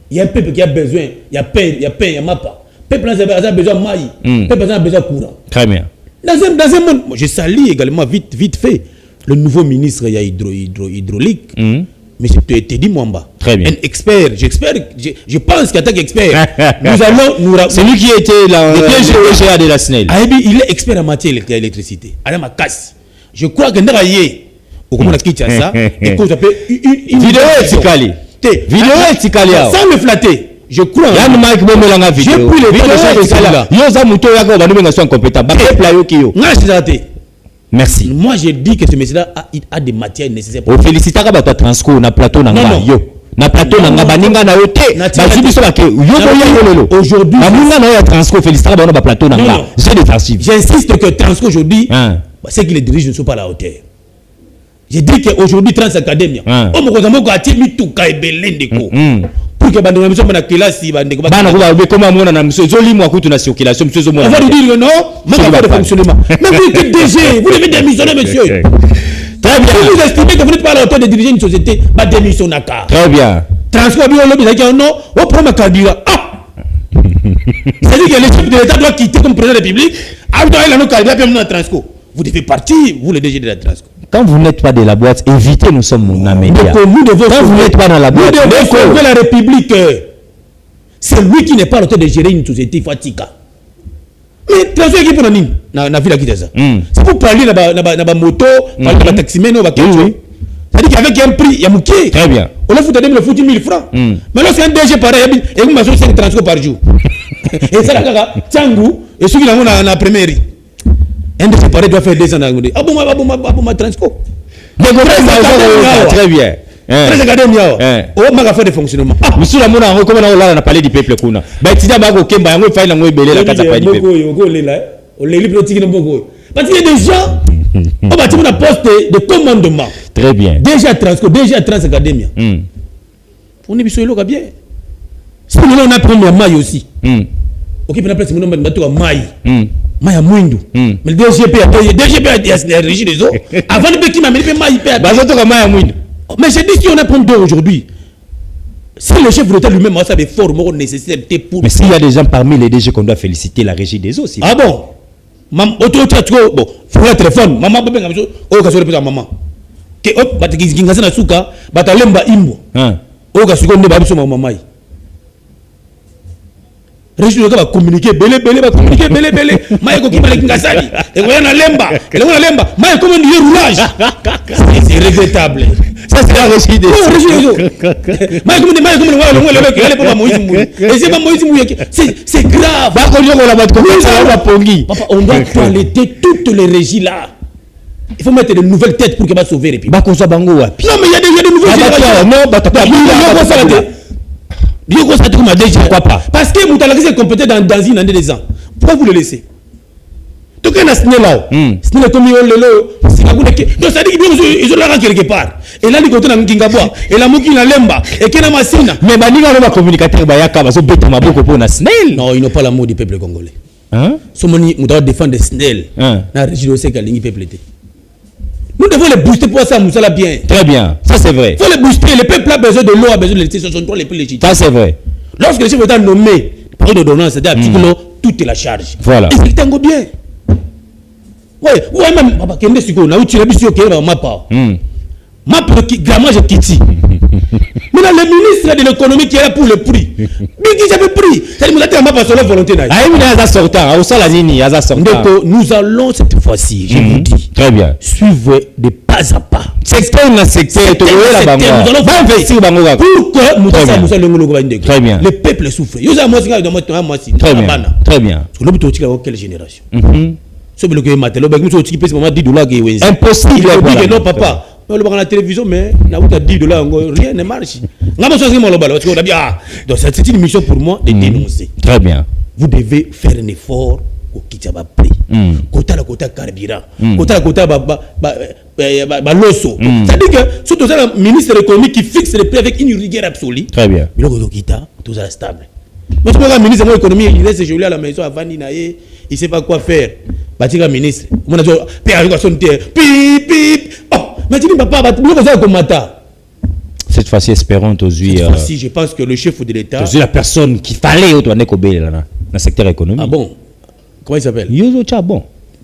Il y a un peuple qui a besoin, il y a pain, il y a mappa. Peuple a besoin de maïs, peuple a besoin de courant. Très bien. Dans un monde, je salue également vite fait le nouveau ministre il y a hydraulique. Mais je te dis Mwamba. Très bien. Un expert, je pense qu'en tant qu'expert, nous allons c'est lui qui était le de la SNEL. Il est expert en matière d'électricité. À ma casse. Je crois que nous au comment on a quitté ça et qu'on s'appelle une vidéo etikali. Vidéo etikali. Sans me flatter. Je crois. J'ai pris les merci. Moi, j'ai dit que ce monsieur-là a des matières nécessaires. Au félicite à Transco, na plateau na yo. Na plateau na baninga na yote. Aujourd'hui, baninga na Transco félicite à plateau na nga. J'ai des archives. J'insiste que Transco aujourd'hui, c'est que les dirigeants ne sont pas à la hauteur. J'ai dit qu'aujourd'hui, Trans Academia, on me dit que tu tout Belendeko. Pour que bande mission na classe bande ko bana ko comment mona na mission zoli moi kutu na circulation mission zo mona on va lui dire non manque pas de fonctionnement mais vous êtes DG vous devez démissionner monsieur très bien vous estimez que vous n'êtes pas à la hauteur de diriger une société ba démissionner très bien transport bio lobby là non on prend ma candidat c'est-à-dire que le chef de l'État doit quitter comme président de la République après il a nos candidats puis dans Transco vous devez partir vous le DG de la Transco. Quand vous n'êtes pas de la boîte, évitez, nous sommes mon média. Quand vous n'êtes pas dans la boîte, nous devons sauver la République. C'est lui qui n'est pas l'auteur de gérer une société fatica. Mais transfert qui pour nous, na ville qui ça. C'est pour parler na moto, parler de taximen, c'est-à-dire qu'avec un prix, il y a mouké. Très bien. On a foutu 10 000 francs. Mais lorsqu'un DG pareil, il y a une maison 5 transports par jour. Et ça là, Tchangou, et ceux qui l'ont dans la première. Un de ces pareils doit faire 2 ans. Ah bon, ma Transco. Très bien. Très académia. On m'a fait des fonctionnements. Monsieur la mona comment on a parlé du peuple kuna. Ba tida ba go kemba yango fa na ngo ebele la kata pa du peuple. On les livre tiki mboko. Parce qu'il y a des gens on va dire un poste de commandement. Très bien. Déjà Transco, déjà Trans Academia. On est biso loka bien. Si on a pris maille aussi. OK, puis après c'est mon bateau maille. Maya Mwindu. Mais le DGP a régi les eaux. Avant de qui m'a mis Maï Père. Maya Mwindu. Mais j'ai dit si on a pris deux aujourd'hui. Si le chef de l'État lui-même a ça des formes nécessaires pour. Mais s'il y a des gens parmi les DG qu'on doit féliciter la régie des eaux. Ah bon? Bon, faut le téléphone. Maman, oh, ka sori maman. Que hop, ba tiki ngasa na suka, ba talemba imbo. Oh, ka suko ne ba biso maman. Régie de va communiquer, belé, Maï ko kibale kingasali. Et on a lemba. Maï comment dire roulage. C'est regrettable. Ça c'est la régie des eaux. Maï comment le pas Moïse Mouye. Et c'est pas Moïse Mouye. C'est grave. Papa, on doit toiletter toutes les régies là. Il faut mettre de nouvelles têtes pour que va sauver les pays. Non mais il y a des nouvelles générations. Non, Dieu constate comme a déjà. Pourquoi pas? Parce que vous avez compétent dans une année des ans. Pourquoi vous le laissez? Donc il y a un signe là. Signe comme il est donc ça dit qu'ils ont l'argent quelque part. Et là, ils comptent dans Kingaboa. Et la Moki na Lemba. Et qu'il y a ma signe. Mais Baninga va communicateur Bayaka va se bêter ma beaucoup pour na SNEL. Non, ils n'ont pas l'amour du peuple congolais. Somoni, nous devons défendre SNEL. La région de Seka, l'Ingi peuple. Nous devons les booster pour ça, Moussala bien. Très bien, ça c'est vrai. Il faut les booster. Le peuple a besoin de l'eau, a besoin de l'électricité. Ce sont trois les plus légitimes. Ça c'est vrai. Lorsque le chef d'État nommé par ordonnance, c'est-à-dire article, tout est la charge. Voilà. Et c'est tango bien. Ouais, même, papa, Kende Siko, na uti rebi sio kera mapa. Ma gramage je quitte. Maintenant, le ministre de l'économie qui est là pour le prix. Bigi, j'avais pris. C'est-à-dire que pas sur la volonté. Nous allons cette fois-ci, je vous dis. Très bien. Suivre de pas à pas. Secteur na secteur. Nous allons investir pour que Moussa très bien. Le peuple souffre. Très bien. Très bien. Quelle génération? Impossible. Non, papa. On le la télévision, mais on a 10 $, rien ne marche. Donc c'est une mission pour moi de dénoncer. Très bien. Vous devez faire un effort au Kitaba prix. Kota la kota carburant. Kota la kota loso. C'est-à-dire que surtout le ministre de l'économie qui fixe les prix avec une rigueur absolue. Très bien. Mais le Kita, tout ça stable. Mais le ministre de l'économie, il laisse joli à la maison à Vaninaye, il ne sait pas quoi faire. Batika ministre. Mon ajo, pip. Oh, mais tu dis papa, cette fois-ci, espérons aujourd'hui. Cette fois-ci, je pense que le chef de l'État. C'est la personne qui fallait au dans le secteur économique. Ah bon? Comment il s'appelle? Yozo Chabon.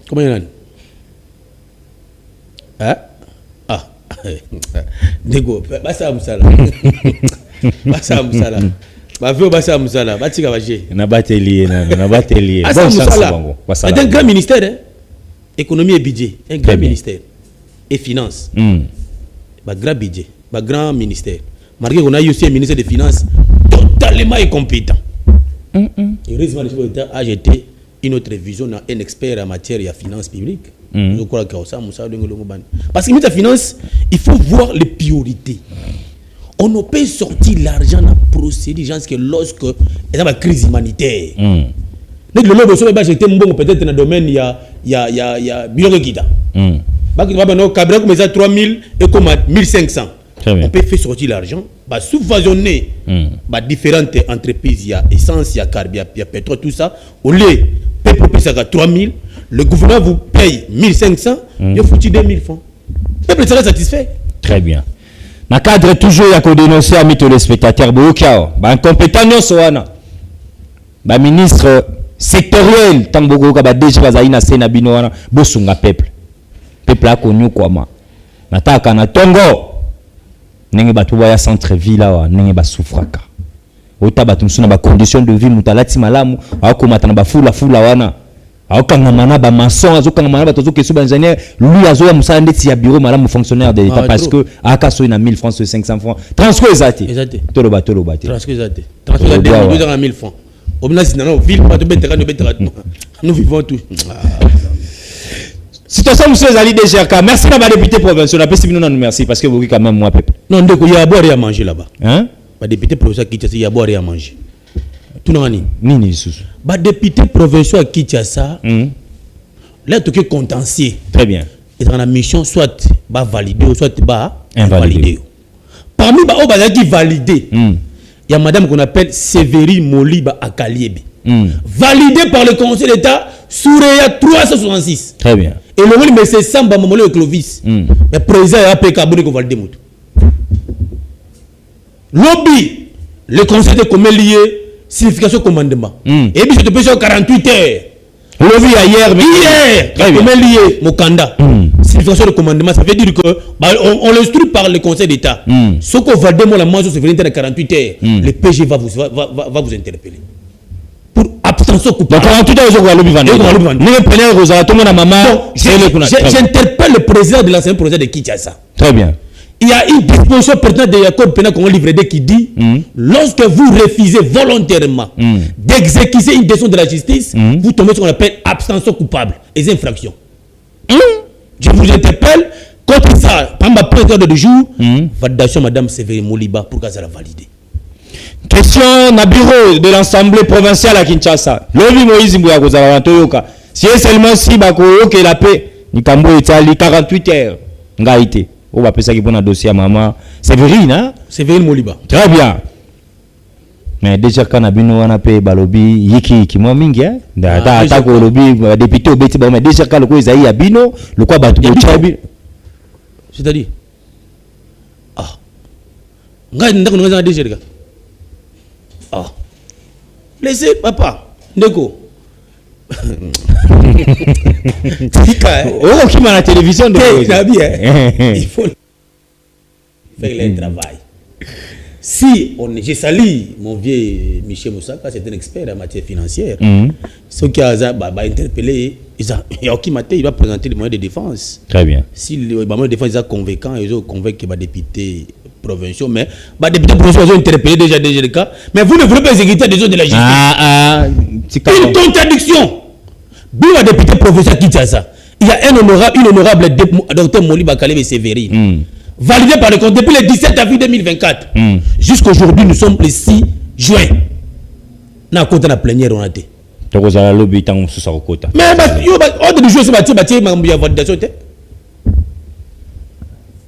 Comment il s'appelle? Hein? Ah. Nego, Bassa Moussala. Bassa Moussala. Bassa Moussala. Batika Bagé. Na batelier. Bassa Moussala. C'est un grand ministère. Hein? Économie et budget. Un grand ministère. Et finances. Grand budget. Grand ministère. Malgré qu'on a eu aussi un ministère des Finances totalement incompétent. Heureusement, le chef de l'État a jeté une autre vision d'un expert en matière de finances publiques. Je crois que ça, parce que la finance, il faut voir les priorités. On ne peut sortir l'argent dans procédure que lorsque il y a une crise humanitaire. Le lobby j'étais bon peut-être dans le domaine il y a Biorogida. Cabra comme ça 3000 et comme 1500. On peut faire sortir l'argent, subventionner différentes entreprises, il y a essence, il y a carburant, il y a pétrole, tout ça. Au lieu de payer ça à 3000, le gouvernement vous paye 1500, il faut 2000 francs. Le peuple sera satisfait. Très bien. Dans le cadre toujours, il y a qu'on dénonce à mes téléspectateurs, incompétent, ministre sectoriel, tant que déjà Bazaïna Senabino, Bosunga peuple. Peuple a connu quoi, Nataka na Tongo. Nenge batuba ya centre ville là nenge ba souffraka ota batumsuna ba condition de vie mutalati malamu akomata na ba fula wana akangana ba maçon azokangana ba tozo kesu ba ingénieur lui azoya musala ndeti ya bureau malamu fonctionnaire de l'état parce que akaso ina 1000 francs sur 500 francs transco ezati toloba transco ezati transco ezati 1000 francs obna sinano ville pas de betera nous vivons tout. Situation monsieur Zali DGRK, merci à ma député provincial. Merci parce que vous quand même moi peuple. Non, il y a à boire et à manger là-bas. Hein? Ma député provincial qui il y a à boire et à manger. Tout le monde. Nini sous. Ma député provincial qui ça. Là tout est contentieux. Très bien. Et dans la mission soit validé ou soit invalidé. Parmi les qui validé, il y a madame qu'on appelle Séverine Moliba Akaliebe. Validé par le Conseil d'État Soureya 366. Très bien. Et le monde, mais c'est Samba Momolo et Clovis. Mais président a payé Kabouné qu'on va le démontrer. Lobby, le conseil de commun lié, signification commandement. Et puis je te pèse 48 heures. Lobby hier, mais hier, commun lié, Mokanda. Signification de commandement, ça veut dire que on l'instruit par le conseil d'État. Ce qu'on va démontrer la manche sur 48 heures, le PG va vous interpeller. Pour abstention coupable. Donc, tout à j'interpelle le président de l'ancien projet de Kinshasa. Très bien. Il y a une disposition pertinente de l'accord pénal qu'on livre qui dit lorsque vous refusez volontairement d'exécuter une décision de la justice, vous tombez sur ce qu'on appelle abstention coupable et infractions. Je vous interpelle contre ça. Par ma président de jour, validation Madame Séverine Moliba pour qu'elle soit validée. Question na bureau de l'Assemblée provinciale à Kinshasa. Lobi Moïse Mbouya Kozala Toyoka. Si seulement si bako OK la paix, ni kambo Italie 48 heures. Ngaité. On va appeler ça qui bon dossier à maman. Séverine hein? Séverine Moliba. Très bien. Mais déjà quand abino wana paix balobi yiki ki mo mingi hein. Ta ko lobi député obeti ba mais déjà quand le ko Isaïe abino, le quoi batu chabi. C'est-à-dire ngai ndako nga déjà les gars. Laissez papa Ndeko. Oh qui m'a la télévision de il faut faire leur travail. Si j'ai sali mon vieux Michel Moussaka, c'est un expert en matière financière. Ceux qui ont interpellé, il va présenter les moyens de défense. Très bien. Si les moyens de défense sont convaincants, ils ont convaincu les députés provinciaux, mais les députés provinciaux ont interpellé déjà le cas. Mais vous ne voulez pas exécuter des autres de la justice. Une contradiction. Bien les députés provinciaux qui disent ça. Il y a un honorable docteur Moli Bakalebe Sévérine. Validé par le compte depuis le 17 avril 2024. Jusqu'aujourd'hui, nous sommes le 6 juin. Nous avons la plénière, on a été. Mais ordre du jour, c'est validation.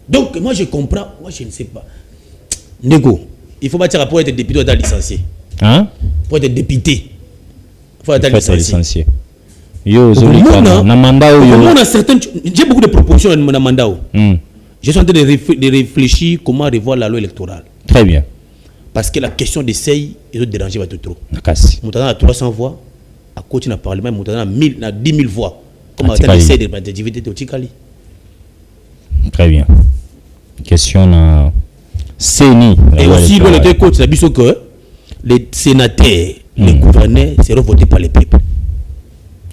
Donc, moi je comprends, moi je ne sais pas. Nego, il faut bâtir pour être député, il faut être licencié. Hein? Pour être député, il faut être licencié. J'ai beaucoup de propositions dans mon mandat. Je suis en train de réfléchir comment revoir la loi électorale. Très bien. Parce que la question d'essai, ils ont dérangé trop. Nous avons 300 voix, à côté du Parlement, nous avons 10 000 voix. Comment on essaie de représentativité de Tikali. Très bien. Question na CENI. Et aussi, le deux côtés, c'est que les sénateurs, les gouverneurs seront votés par les peuples.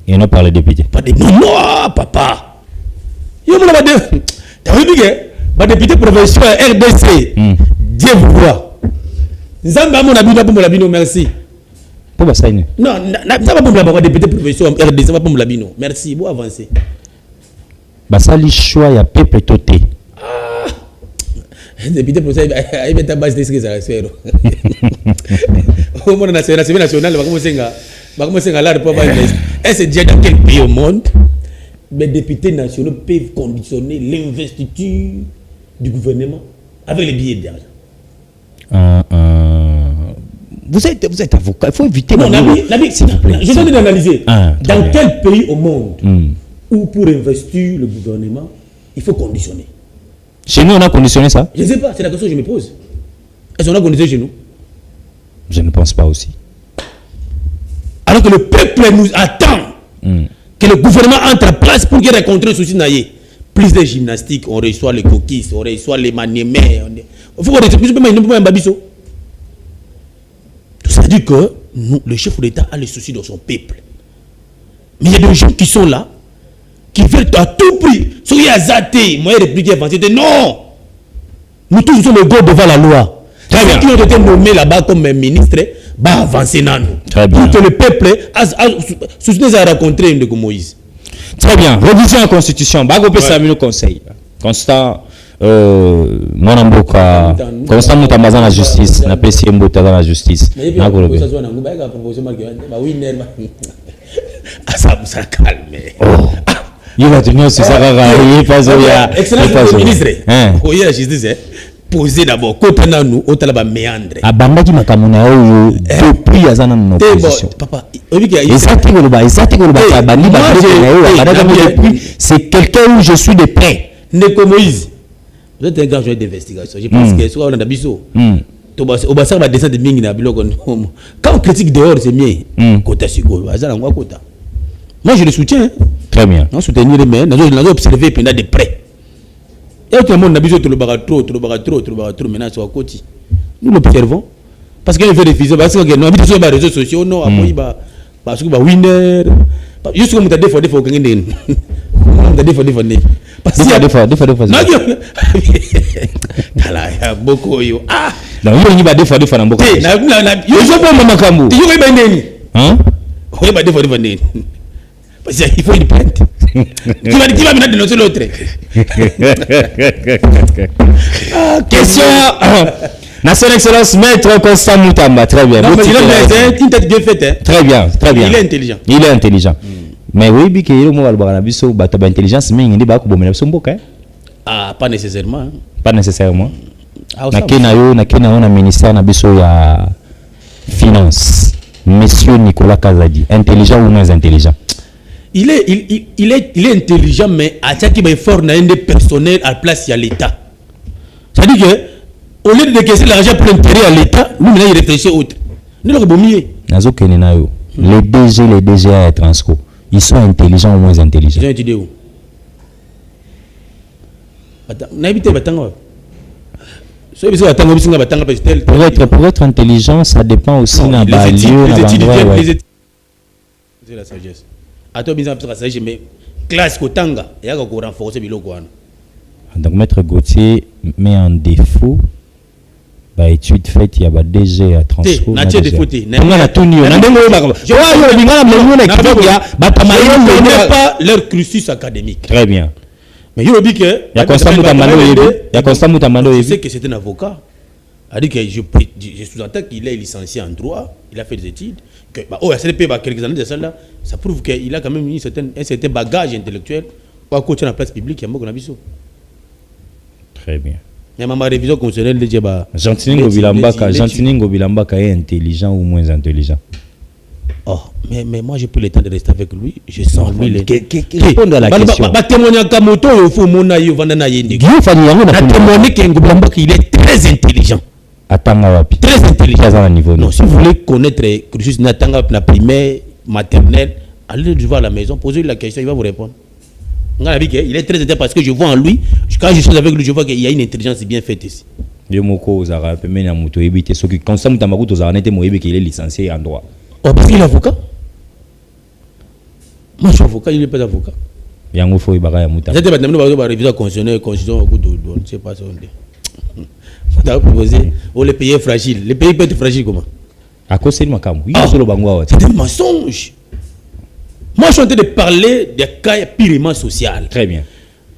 Et non par les députés. Pas des... Non, papa. Il y a des députés provinciaux RDC. Dieu vous voit. Zamba mon abino pour l'abino, merci. Pourquoi ça? Non, ça va pour l'abino, député provinciaux RDC, ça va pour l'abino. Merci, vous avancez. Bah ça, les choix, il y a peuple toté. Député provinciaux, il y a base de ce que ça va faire. Au monde national, c'est national, on va commencer à l'art pour avoir une liste. Est-ce déjà dans quel pays au monde les députés nationaux peuvent conditionner l'investiture du gouvernement avec les billets d'argent? Vous êtes avocat, il faut éviter... Non, je viens d'analyser. Dans quel pays au monde où pour investir le gouvernement, il faut conditionner? Chez nous, on a conditionné ça? Je ne sais pas, c'est la question que je me pose. Est-ce qu'on a conditionné chez nous? Je ne pense pas aussi. Alors que le peuple nous attend que le gouvernement entre en place pour qu'il rencontre le souci naïe. Plus de gymnastique, on reçoit les coquilles, on reçoit les maniements. Il faut qu'on reçoit un babiso. Tout ça veut dire que nous, le chef de l'État a le souci de son peuple. Mais il y a des gens qui sont là, qui veulent à tout prix, soyez azatés, moi je répliquer avancé. Non! Nous tous sommes égaux devant la loi. Ceux qui ont été nommés là-bas comme ministres, bah avancer dans nous. Très bien. Pour que le peuple soucieux à rencontrer une de Moïse. Très bien. Révision de la Constitution. Bago peut s'amener au conseil. Constant, mon amboka, constant nous t'amazons dans la justice. Na PCM dans la justice. Ça calme. Il va tenir sur ça. Il passe au ya. Excellent ministre. Oui, la justice. Poser d'abord, quand on a nous, on a la méandre. Abanda qui m'a kamuna yo depuis azana no opposition. Papa, c'est quelqu'un où je suis de près. Neko Moïse. Vous êtes un grand joueur d'investigation. Je pense que soit on a biso. Obasa va descendre de mingi na biloko. Quand on critique dehors, c'est mieux. Kota siko, azana ngwa kota. Moi je le soutiens. Très bien. On soutenir mais nous observer pendant de près. Et tout le monde a besoin de le barrer trop, maintenant sur la côte. Nous l'observons. Parce qu'il y a des diffusion, parce que nous avons sur les réseaux sociaux, non, parce que winner. Juste comme tu as des fois, gagner. Parce qu'il y a des fois. Il y a beaucoup. Ah! Non, il y a des fois, beaucoup. Je ne sais pas, parce qu'il faut une plainte. Qui va maintenant dénoncer l'autre? Question. Son Excellence, Maître Constant Moutamba. Très bien. Une tête bien faite. Très bien. Il est intelligent. Mais oui, il y a une intelligence, mais il y a une ah, pas nécessairement. Pas nécessairement. Na ministère na biso ya finance. Monsieur Nicolas Kazadi, intelligent ou moins intelligent? Il est intelligent, mais à chaque fois, il faut fort un personnel à la place il y a l'État. C'est-à-dire que au lieu de décaisser l'argent pour l'intérêt à l'État, nous il réfléchit autre. Nous l'avons mis. Les DG à Transco, ils sont intelligents ou moins intelligents? Ils ont étudié où? Pour être intelligent, ça dépend aussi de la sagesse. Attends, mise en place la sagesse, mais classe Kotanga, il y a encore renforcer biloko. Donc, Maître Gauthier met en défaut étude faite, il y a DG à transport. Je ne connais pas leur cursus académique. Très bien. Mais il dit que il y a Constant Moutamando. Je sais que c'est un avocat. Il dit que je sous-entends qu'il est licencié en droit, il a fait des études. Que, CDP, quelques années de ça, là, ça prouve qu'il a quand même un certain bagage intellectuel pour coacher la place publique. Très bien. Mais ma révision constitutionnelle de Djeba. Gentini Ngobilambaka est intelligent ou moins intelligent? Oh, mais moi j'ai pris le temps de rester avec lui. Je sens lui les. Répondre à la question. Témoigner Kamoto, il faut mon aïe, Vandana Yendi. Témoigner qu'Ngobelambaka il est très intelligent. Très intelligent. Non, si vous voulez connaître cursus Natanga, la primaire, maternelle, allez le voir à la maison, posez-lui la question, il va vous répondre. Il est très intéressant parce que je vois en lui, quand je suis avec lui, je vois qu'il y a une intelligence bien faite ici. Il est licencié en droit. Oh, parce qu'il est avocat. Moi, je suis avocat, il n'est pas avocat. Il y a un faux ibaga Mouta. C'était la révision constitutionnelle, constitution, je ne sais pas ce qu'on dit. On a proposé, les pays fragiles. Les pays peuvent être fragiles comment? À cause de Makam. C'est un mensonge. Moi, je suis en train de parler des cas purement sociaux. Très bien.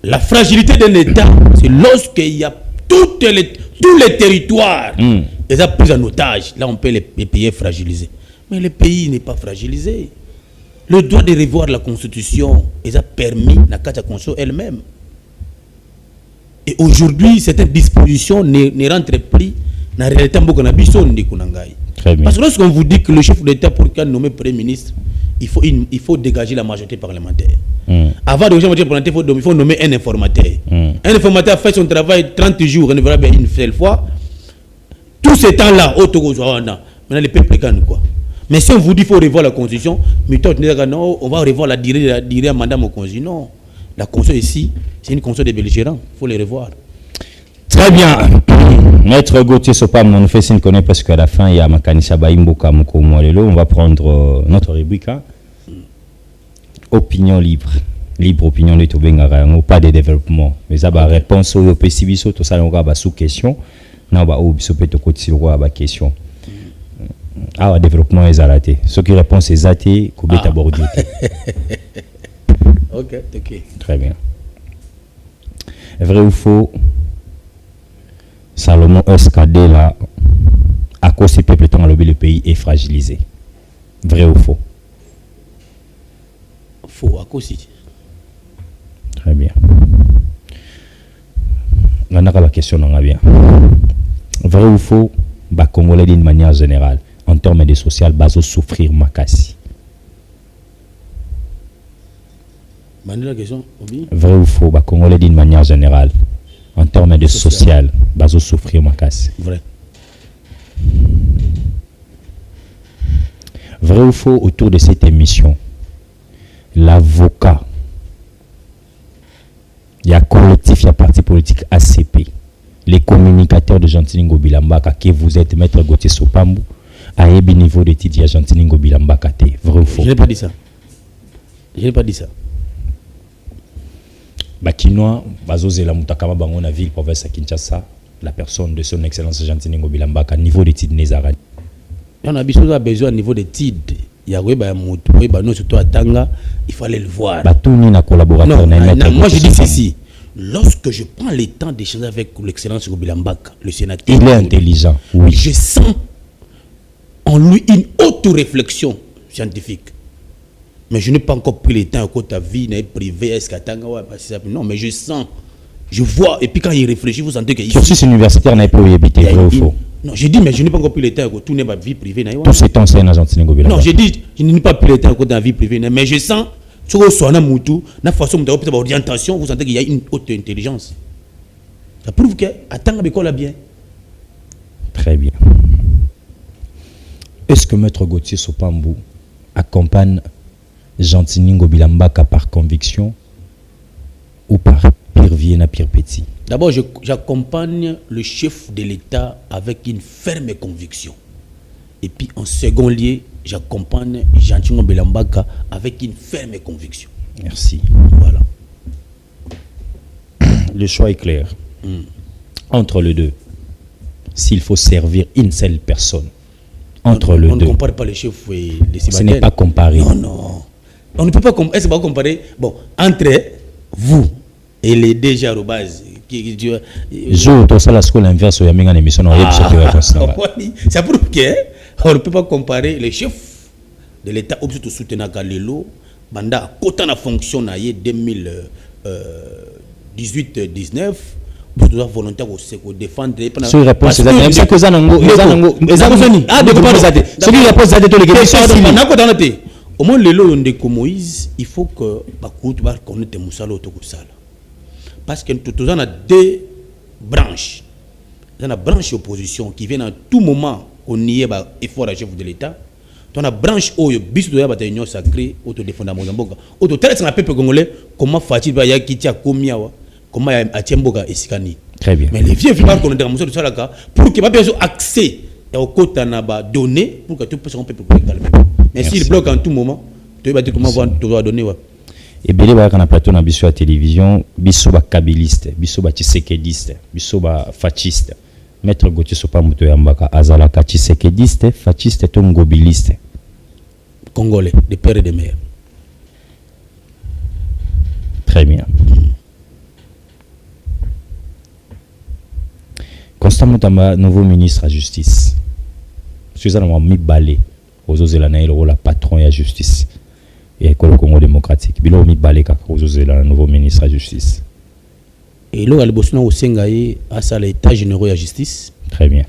La fragilité d'un État, c'est lorsqu'il y a tous les territoires, ils sont pris en otage. Là, on peut les pays fragilisés. Mais le pays n'est pas fragilisé. Le droit de revoir la Constitution, ils ont permis la Constitution elle-même. Et aujourd'hui, cette disposition ne rentre plus dans la réalité de Kunangai. Parce que lorsqu'on vous dit que le chef d'État, pour qu'il nomme Premier ministre, il faut dégager la majorité parlementaire. Avant de dégager la majorité parlementaire, il faut nommer un informateur. Un informateur fait son travail 30 jours, renouvelable une seule fois. Tout ce temps-là, maintenant le peuple gagne quoi. Mais si on vous dit qu'il faut revoir la Constitution, non, on va revoir la durée à mandat mon Constitution. Non. La Constitution ici, c'est une Constitution des belligérants. Il faut les revoir. Très bien. Maître Gauthier Sopam, on nous fait signe qu'on est parce qu'à la fin, il y a Makanisa Baimboka Mokomoualelo. On va prendre notre rubrique. Opinion libre. Libre opinion de Tobengarango, pas de développement. Mais ça va réponse au PCBISO, tout ça, on va sous question. Non, bah, au biso peut côté à question. Ah, développement est arrêté. Ceux qui répondent, c'est athée, qu'on peut aborder. Ok. Très bien. Vrai ou faux? Salomon SKD là, à cause du peuple temps le pays est fragilisé. Vrai ou faux? Faux, à cause. Très bien. On a la question, on a bien. Vrai ou faux? Bah, Congolais d'une manière générale, en termes de social, bah, souffrir makasi. La question, vrai ou faux? Bah, Congolais d'une manière générale, en termes de social, bah, souffrir makasi. Vrai. Vrai ou faux? Autour de cette émission, l'avocat, il y a collectif, il y a parti politique ACP, les communicateurs de Gentini Ngobilambaka, que vous êtes Maître Gauthier Sopambu, à un niveau de titre, il y a Gentini Ngobilambaka. Vrai ou faux? Je n'ai pas dit ça. Bakinois, Bazozela Moutakama Bangona ville, province à Kinshasa, la personne de son excellence Gentini Ngobilambaka, niveau de titre Nézarani. On a besoin au niveau de titre. Il y a surtout à Tanga, il fallait le voir. Collaborateur. Non, moi je dis ceci. Lorsque je prends le temps d'échanger avec l'excellence Ngobilambaka, le sénateur, il est intelligent. Oui. Je sens en lui une auto-réflexion scientifique. Mais je n'ai pas encore pris le temps à ta vie privée, est-ce qu'à Tanga, non, mais je sens, je vois, et puis quand il réfléchit, vous sentez qu'il cursus universitaire n'a pas habité, vrai ou faux? Non, j'ai dit, mais je n'ai pas encore pris le temps à tourner ma vie privée. Tout c'est temps, c'est un agent de Ngobilambaka. Non, j'ai dit, je n'ai pas pris le temps à dans la vie privée, mais je sens, sur la façon de l'orientation, vous sentez qu'il y a une haute intelligence. Ça prouve qu'à Tanga, l'école a bien. Très bien. Est-ce que Maître Gauthier Sopambu accompagne Gentini Ngobilambaka par conviction ou par pure janvier na Pierre Petit? D'abord, j'accompagne le chef de l'État avec une ferme conviction. Et puis, en second lieu, j'accompagne Jean-Tchingo Belambaka avec une ferme conviction. Merci. Voilà. Le choix est clair. Entre les deux, s'il faut servir une seule personne, on ne compare pas les chefs et les cibataires. Ce n'est pas comparé. Non. On ne peut pas comparer. Est-ce pas comparer? Bon, entre vous et les DG Arobase. Je tout ça la school inverse il y a une émission ça prouve que on ne peut pas comparer les chefs de l'État obligé de soutenir Galelo banda quota na fonction na 2018-19 pour toujours volontaire au défendre sur réponse c'est ça que ça nango ah de comment ça celui qui réponse ça de tous les gars au moins le lot de Moïse il faut que bakout ba connaître musalo to kusala parce que tout on a deux branches. Il y a une branche opposition qui vient à tout moment qu'on y ait effort à chef de l'État. On a branche où il y a une union sacrée, autodéfendant Mozambique. Autotel c'est un peuple congolais comment Fatih Baya qui tient Komiawa, comment Atiemboga et Sikani. Très bien. Mais les vieux films qu'on a dans de Salaka pour qu'il n'y ait pas besoin accès au côté à donner pour que tout puisse un peuple calmer. Mais s'il bloque en tout moment, tu vas dire comment tu dois donner. Et belé ba kana plateau na biso à télévision biso ba kabiliste biso ba tshisekediste biso ba fasciste maître Gauthier Sopa muto yambaka azala ka tshisekediste fasciste to ngobiliste congolais de père et de mère. Très bien. Constant Mutamba nouveau ministre à justice Suzanne mi balé aux ozela na la patron ya justice et le Congo démocratique. Bilo mi balé kaka ozela nouveau ministre à justice. Et là, le Bosna au Sengaï a ça l'état généraux de la justice. Très bien.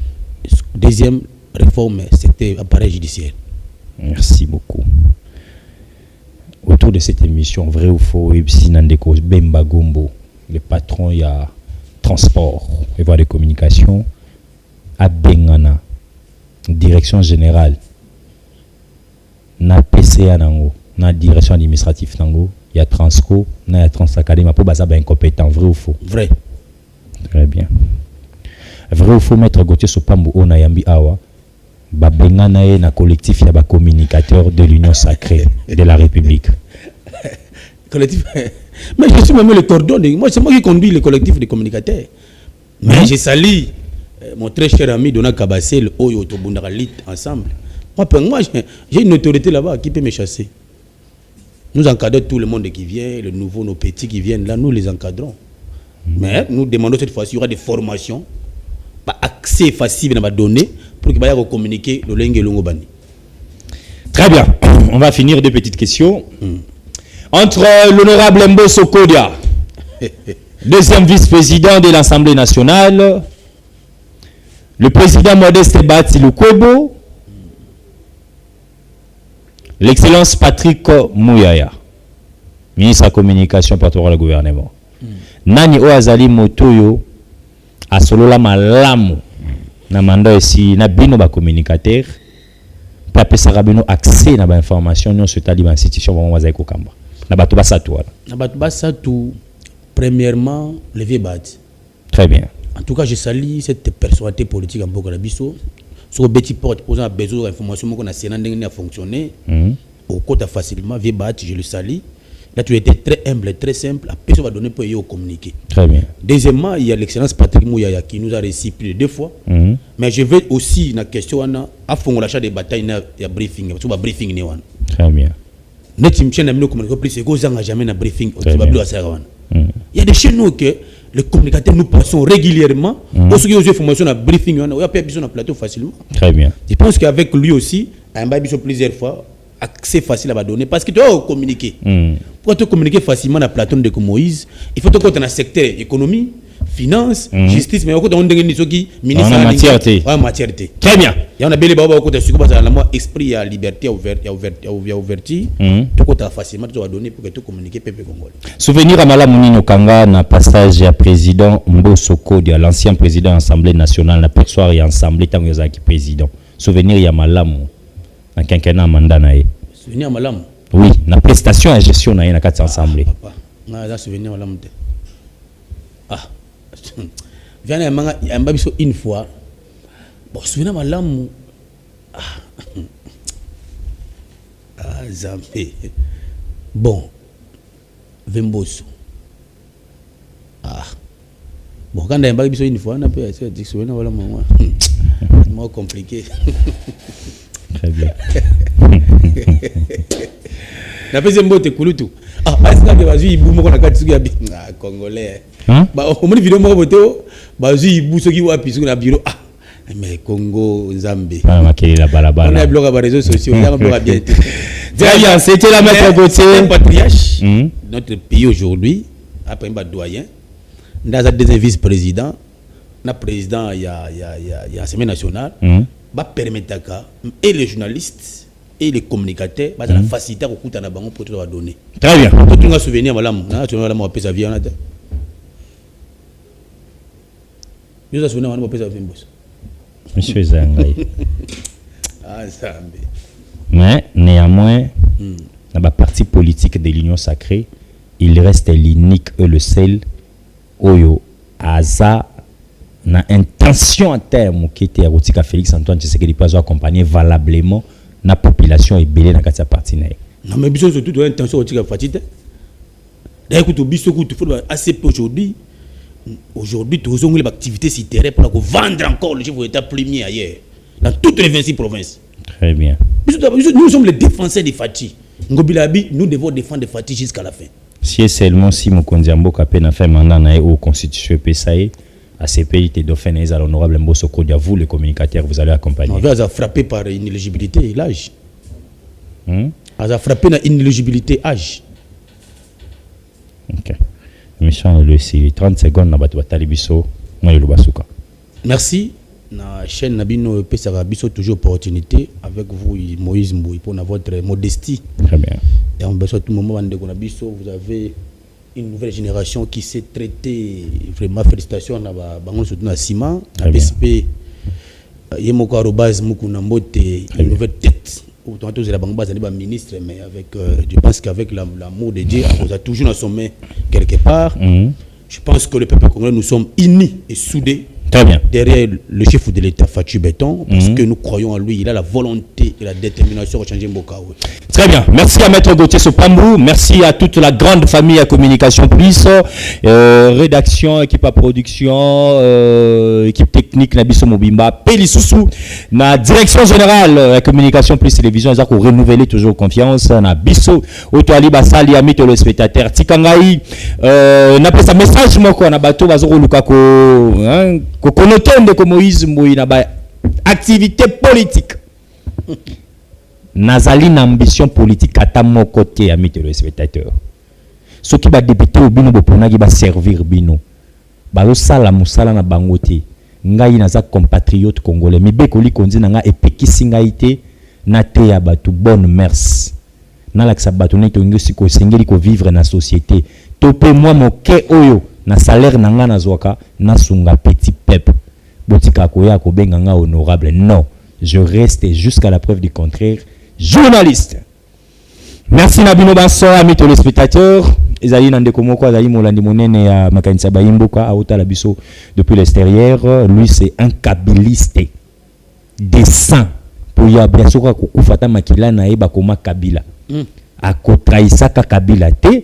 Deuxième réforme, c'était appareil judiciaire. Merci beaucoup. Autour de cette émission, vrai ou faux, Ebsi Nandeko Bemba Gombo, le patron il y a transport et voies de communication, à Bengana, direction générale, na PCA Nango. Na direction administrative nango il y a Transco na ya Transacadémie pour baza ba incompétent vrai ou faux? Vrai. Très bien. Vrai ou faux maître Gauthier Sopambu ona yambi awa ba bengana na collectif ya ba communicateur de l'Union sacrée de la République. Collectif. Mais je suis même le cordon moi c'est moi qui conduis le collectif des communicateurs. Mais j'ai sali mon très cher ami Dona Kabassé le Oyo Tobundalit ensemble. Moi j'ai une autorité là-bas qui peut me chasser. Nous encadrons tout le monde qui vient, les nouveaux, nos petits qui viennent là, nous les encadrons. Mais nous demandons cette fois-ci, il y aura des formations, pas accès facile à ma donnée pour qu'ils puissent communiquer le langue et le. Très bien. On va finir deux petites questions. Entre l'honorable Mbosso Kodia, deuxième vice-président de l'Assemblée nationale, le président Modeste Bati Lukwebo, l'excellence Patrick Mouyaya, ministre de la communication porte-parole du gouvernement. Nani Oazali Motoyo a solo la malamu na manda ici na bino ba communicateur pa pesa rabino accès na ba information non sur tali ba institution ba waza ko kamba na bato ba satu wala na bato ba satu premièrement le vieux Bati. Très bien. En tout cas je salue cette personnalité politique en Boka Biso. Sur Betty Porte, posant besoin d'informations qu'on a sénat fonctionné au côté facilement, vieux Bati, je le salue. Là, tu étais très humble, très simple. Après, ça va donner pour y communiquer. Très bien. Deuxièmement, il y a l'excellence Patrick Mouyaya qui nous a réussi plus de 2 fois. Mais je veux aussi, dans la question, à fond l'achat des batailles, il y a briefing. Briefing. Très bien. Notre chaîne a mis communiquer plus, c'est qu'on n'a jamais un briefing. Il y a des chaînes que les communicateurs nous passons régulièrement. Aussi, il y a des formations à briefing, on a besoin d'un plateau facilement. Très bien. Je pense qu'avec lui aussi, il y a plusieurs fois accès facile à donner parce que tu dois communiquer. Pour te communiquer facilement dans la plateau de Moïse, il faut que tu aies un secteur économie, finance, justice, mais au côté on a ministre matière. Très bien. Il y a un bel baba au côté esprit à liberté ouverture. Tout côté facilement tu dois donner pour que tu communiques peuple congolais. Souvenir à Malamunino Kanga na passage à président Mbosso Kodia, l'ancien président de l'Assemblée nationale, na persoir et assemblée tant que président. Souvenir ya Malamu na quinquennat mandat na ye. Souvenir Malamu. Oui, na prestation à gestion na ye na 4 assemblées. Papa, na souvenir Malamu. Ah. Viens à Mbabiso une fois. Bon, souvenez ma lame. Ah, Zambé. Bon. Vemboso. Ah. Bon, quand on a Mbabiso une fois, on a pu essayer de dire souvenez voilà maman. C'est moins compliqué. Très bien. Na pese mbote kulutu. Ah, est-ce que bazu ibu moko na kati suki ya congolais. Ba o moni vidéo moko boto bazu ibu soki wapi suki na bureau. Ah, mais Congo Zambie. Ah, makeli la balabala. On a bloqué les réseaux sociaux, on a bloqué bien. Très bien, c'était la maître Gauthier. Patriarche. Notre pays aujourd'hui, après un doyen, dans un deuxième vice-président, notre président il y a l'Assemblée nationale, va permettre et les journalistes et les communicateurs va la faciliter au coup de bango pour te donner. Très bien. Tout le monde souvenir madame, tu vas la sa vie en attendant. Nous souvenir on va sa vie boss. Monsieur Zangai. Ah ça. Mais néanmoins, dans la partie politique de l'Union sacrée, il reste l'unique et le seul Oyo Aza na intention à terme qui était à Félix Antoine Tshisekedi pas accompagner valablement la population et belé dans sa partie. Non mais biso surtout une intention à fatite. D'ailleurs écoute biso il faut ACP aujourd'hui tous ont l'activité sur terrain pour vendre encore le chef de l'État premier ailleurs dans toutes les 26 provinces. Très bien. Nous sommes les défenseurs des Fati. Nous devons défendre les Fati jusqu'à la fin. Si seulement si Mokondiambo Kapena fait mandat au constitution PSAE, à ces pays de dauphin à l'honorable Mbosso Kodia, vous les communicateurs, vous allez accompagner. On va frappé par inéligibilité et l'âge. On va frappé par inéligibilité âge. Ok. Méchant le 30 secondes na batu batalibiso, moi le basuka. Merci. La chaîne Nabino Pesara Bisso toujours opportunité avec vous Moïse Mbouy pour votre modestie. Très bien. Et on besoin tout le moment de Bisso, vous avez une nouvelle génération qui s'est traitée vraiment félicitations na bangon surtout na Sima, na PSP. Yemoko arobase Mukuna Mbote une nouvelle tête. Autant tous la banque base n'est ministre mais avec je pense qu'avec l'amour de Dieu on a toujours un sommet quelque part. Je pense que le peuple congolais nous sommes unis et soudés. Très bien. Derrière le chef de l'État, Fatou Béton, parce que nous croyons en lui, il a la volonté et la détermination de changer Mbokawe. Très bien. Merci à Maître Gauthier Sopambou. Merci à toute la grande famille à Communication Plus, rédaction, équipe à production, équipe technique, Nabiso Mobimba, Pélissousou, la direction générale à Communication Plus Télévision, ils ont renouvelé toujours confiance. Nabiso, Otoali Basali, ami téléspectateurs, Tikangaï, n'a pas sa message, moi, qu'on a bateau, Bazoro Lukako, hein, Kokonoton de Moïse Mbouy na ba activité politique. Nazali na ambition politique ata mon côté ami téléspectateurs. Ce qui va débuter au bino boponaki va servir bino. Ba lo sala musala na bangote. Ngai naza compatriote congolais. Mi bekoli konzi na nga epekisi ngai te na te ya batu bonne mers. Na la batu na to ngosi ko sengeli ko vivre na société. Topé moi mon ke oyo. Na salaire nanga na zwaka na sunga petit peuple botika koya ko benga nga honorable. Non, je reste jusqu'à la preuve du contraire journaliste. Merci Nabino Basso, amis téléspectateurs. Ezali Nandeko Moko azali molandi monene ya makanisa bayimboka auta la biso depuis l'extérieur. Lui c'est un kabiliste décent pour ya bien sûr ko kufata makila na eba koma Kabila. Akotraisaka Kabila te.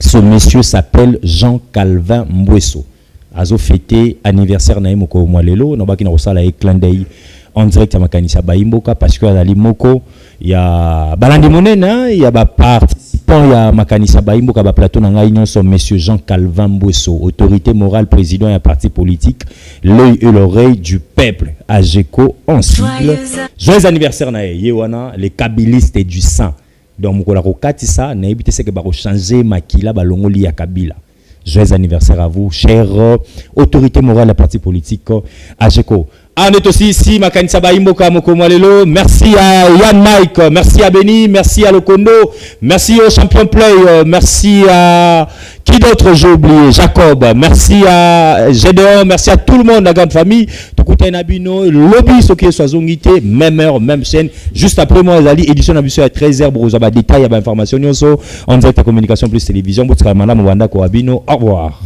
Ce monsieur s'appelle Jean Calvin Mbwesso. Azo fêté anniversaire na moko mwalelo no baki na osala e clin d'œil en direct à makanisa baimboka parce que ali moko ya balandi monena ya ba participant ya makanisa baimboka ba plateau na ngai nyonso monsieur Jean Calvin Mbwesso, autorité morale, président et parti politique, l'œil et l'oreille du peuple, AGECO en sigle. Joyeux anniversaire na yewana les kabilistes du sang. Donc mukola ko katisa na ebité c'est que ba ko changer makila balongoli ya Kabila. Joyeux anniversaire à vous, chère autorité morale et parti politique AGECO. On est aussi ici, Makanisa Baimboka Mokomwalelo. Merci à Yann Mike, merci à Benny, merci à Lokondo, merci au Champion Play, merci à qui d'autre j'ai oublié, Jacob, merci à Gédéon, merci à tout le monde, la grande famille. Tukuta Nabino, lobby, ce qui est Soazongité, même heure, même chaîne. Juste après moi, Zali, édition Nabino à 13h, Brozaba, détail, information, en direct à Communication Plus Télévision, Boutska Mala, Mwanda, Kouabino. Au revoir.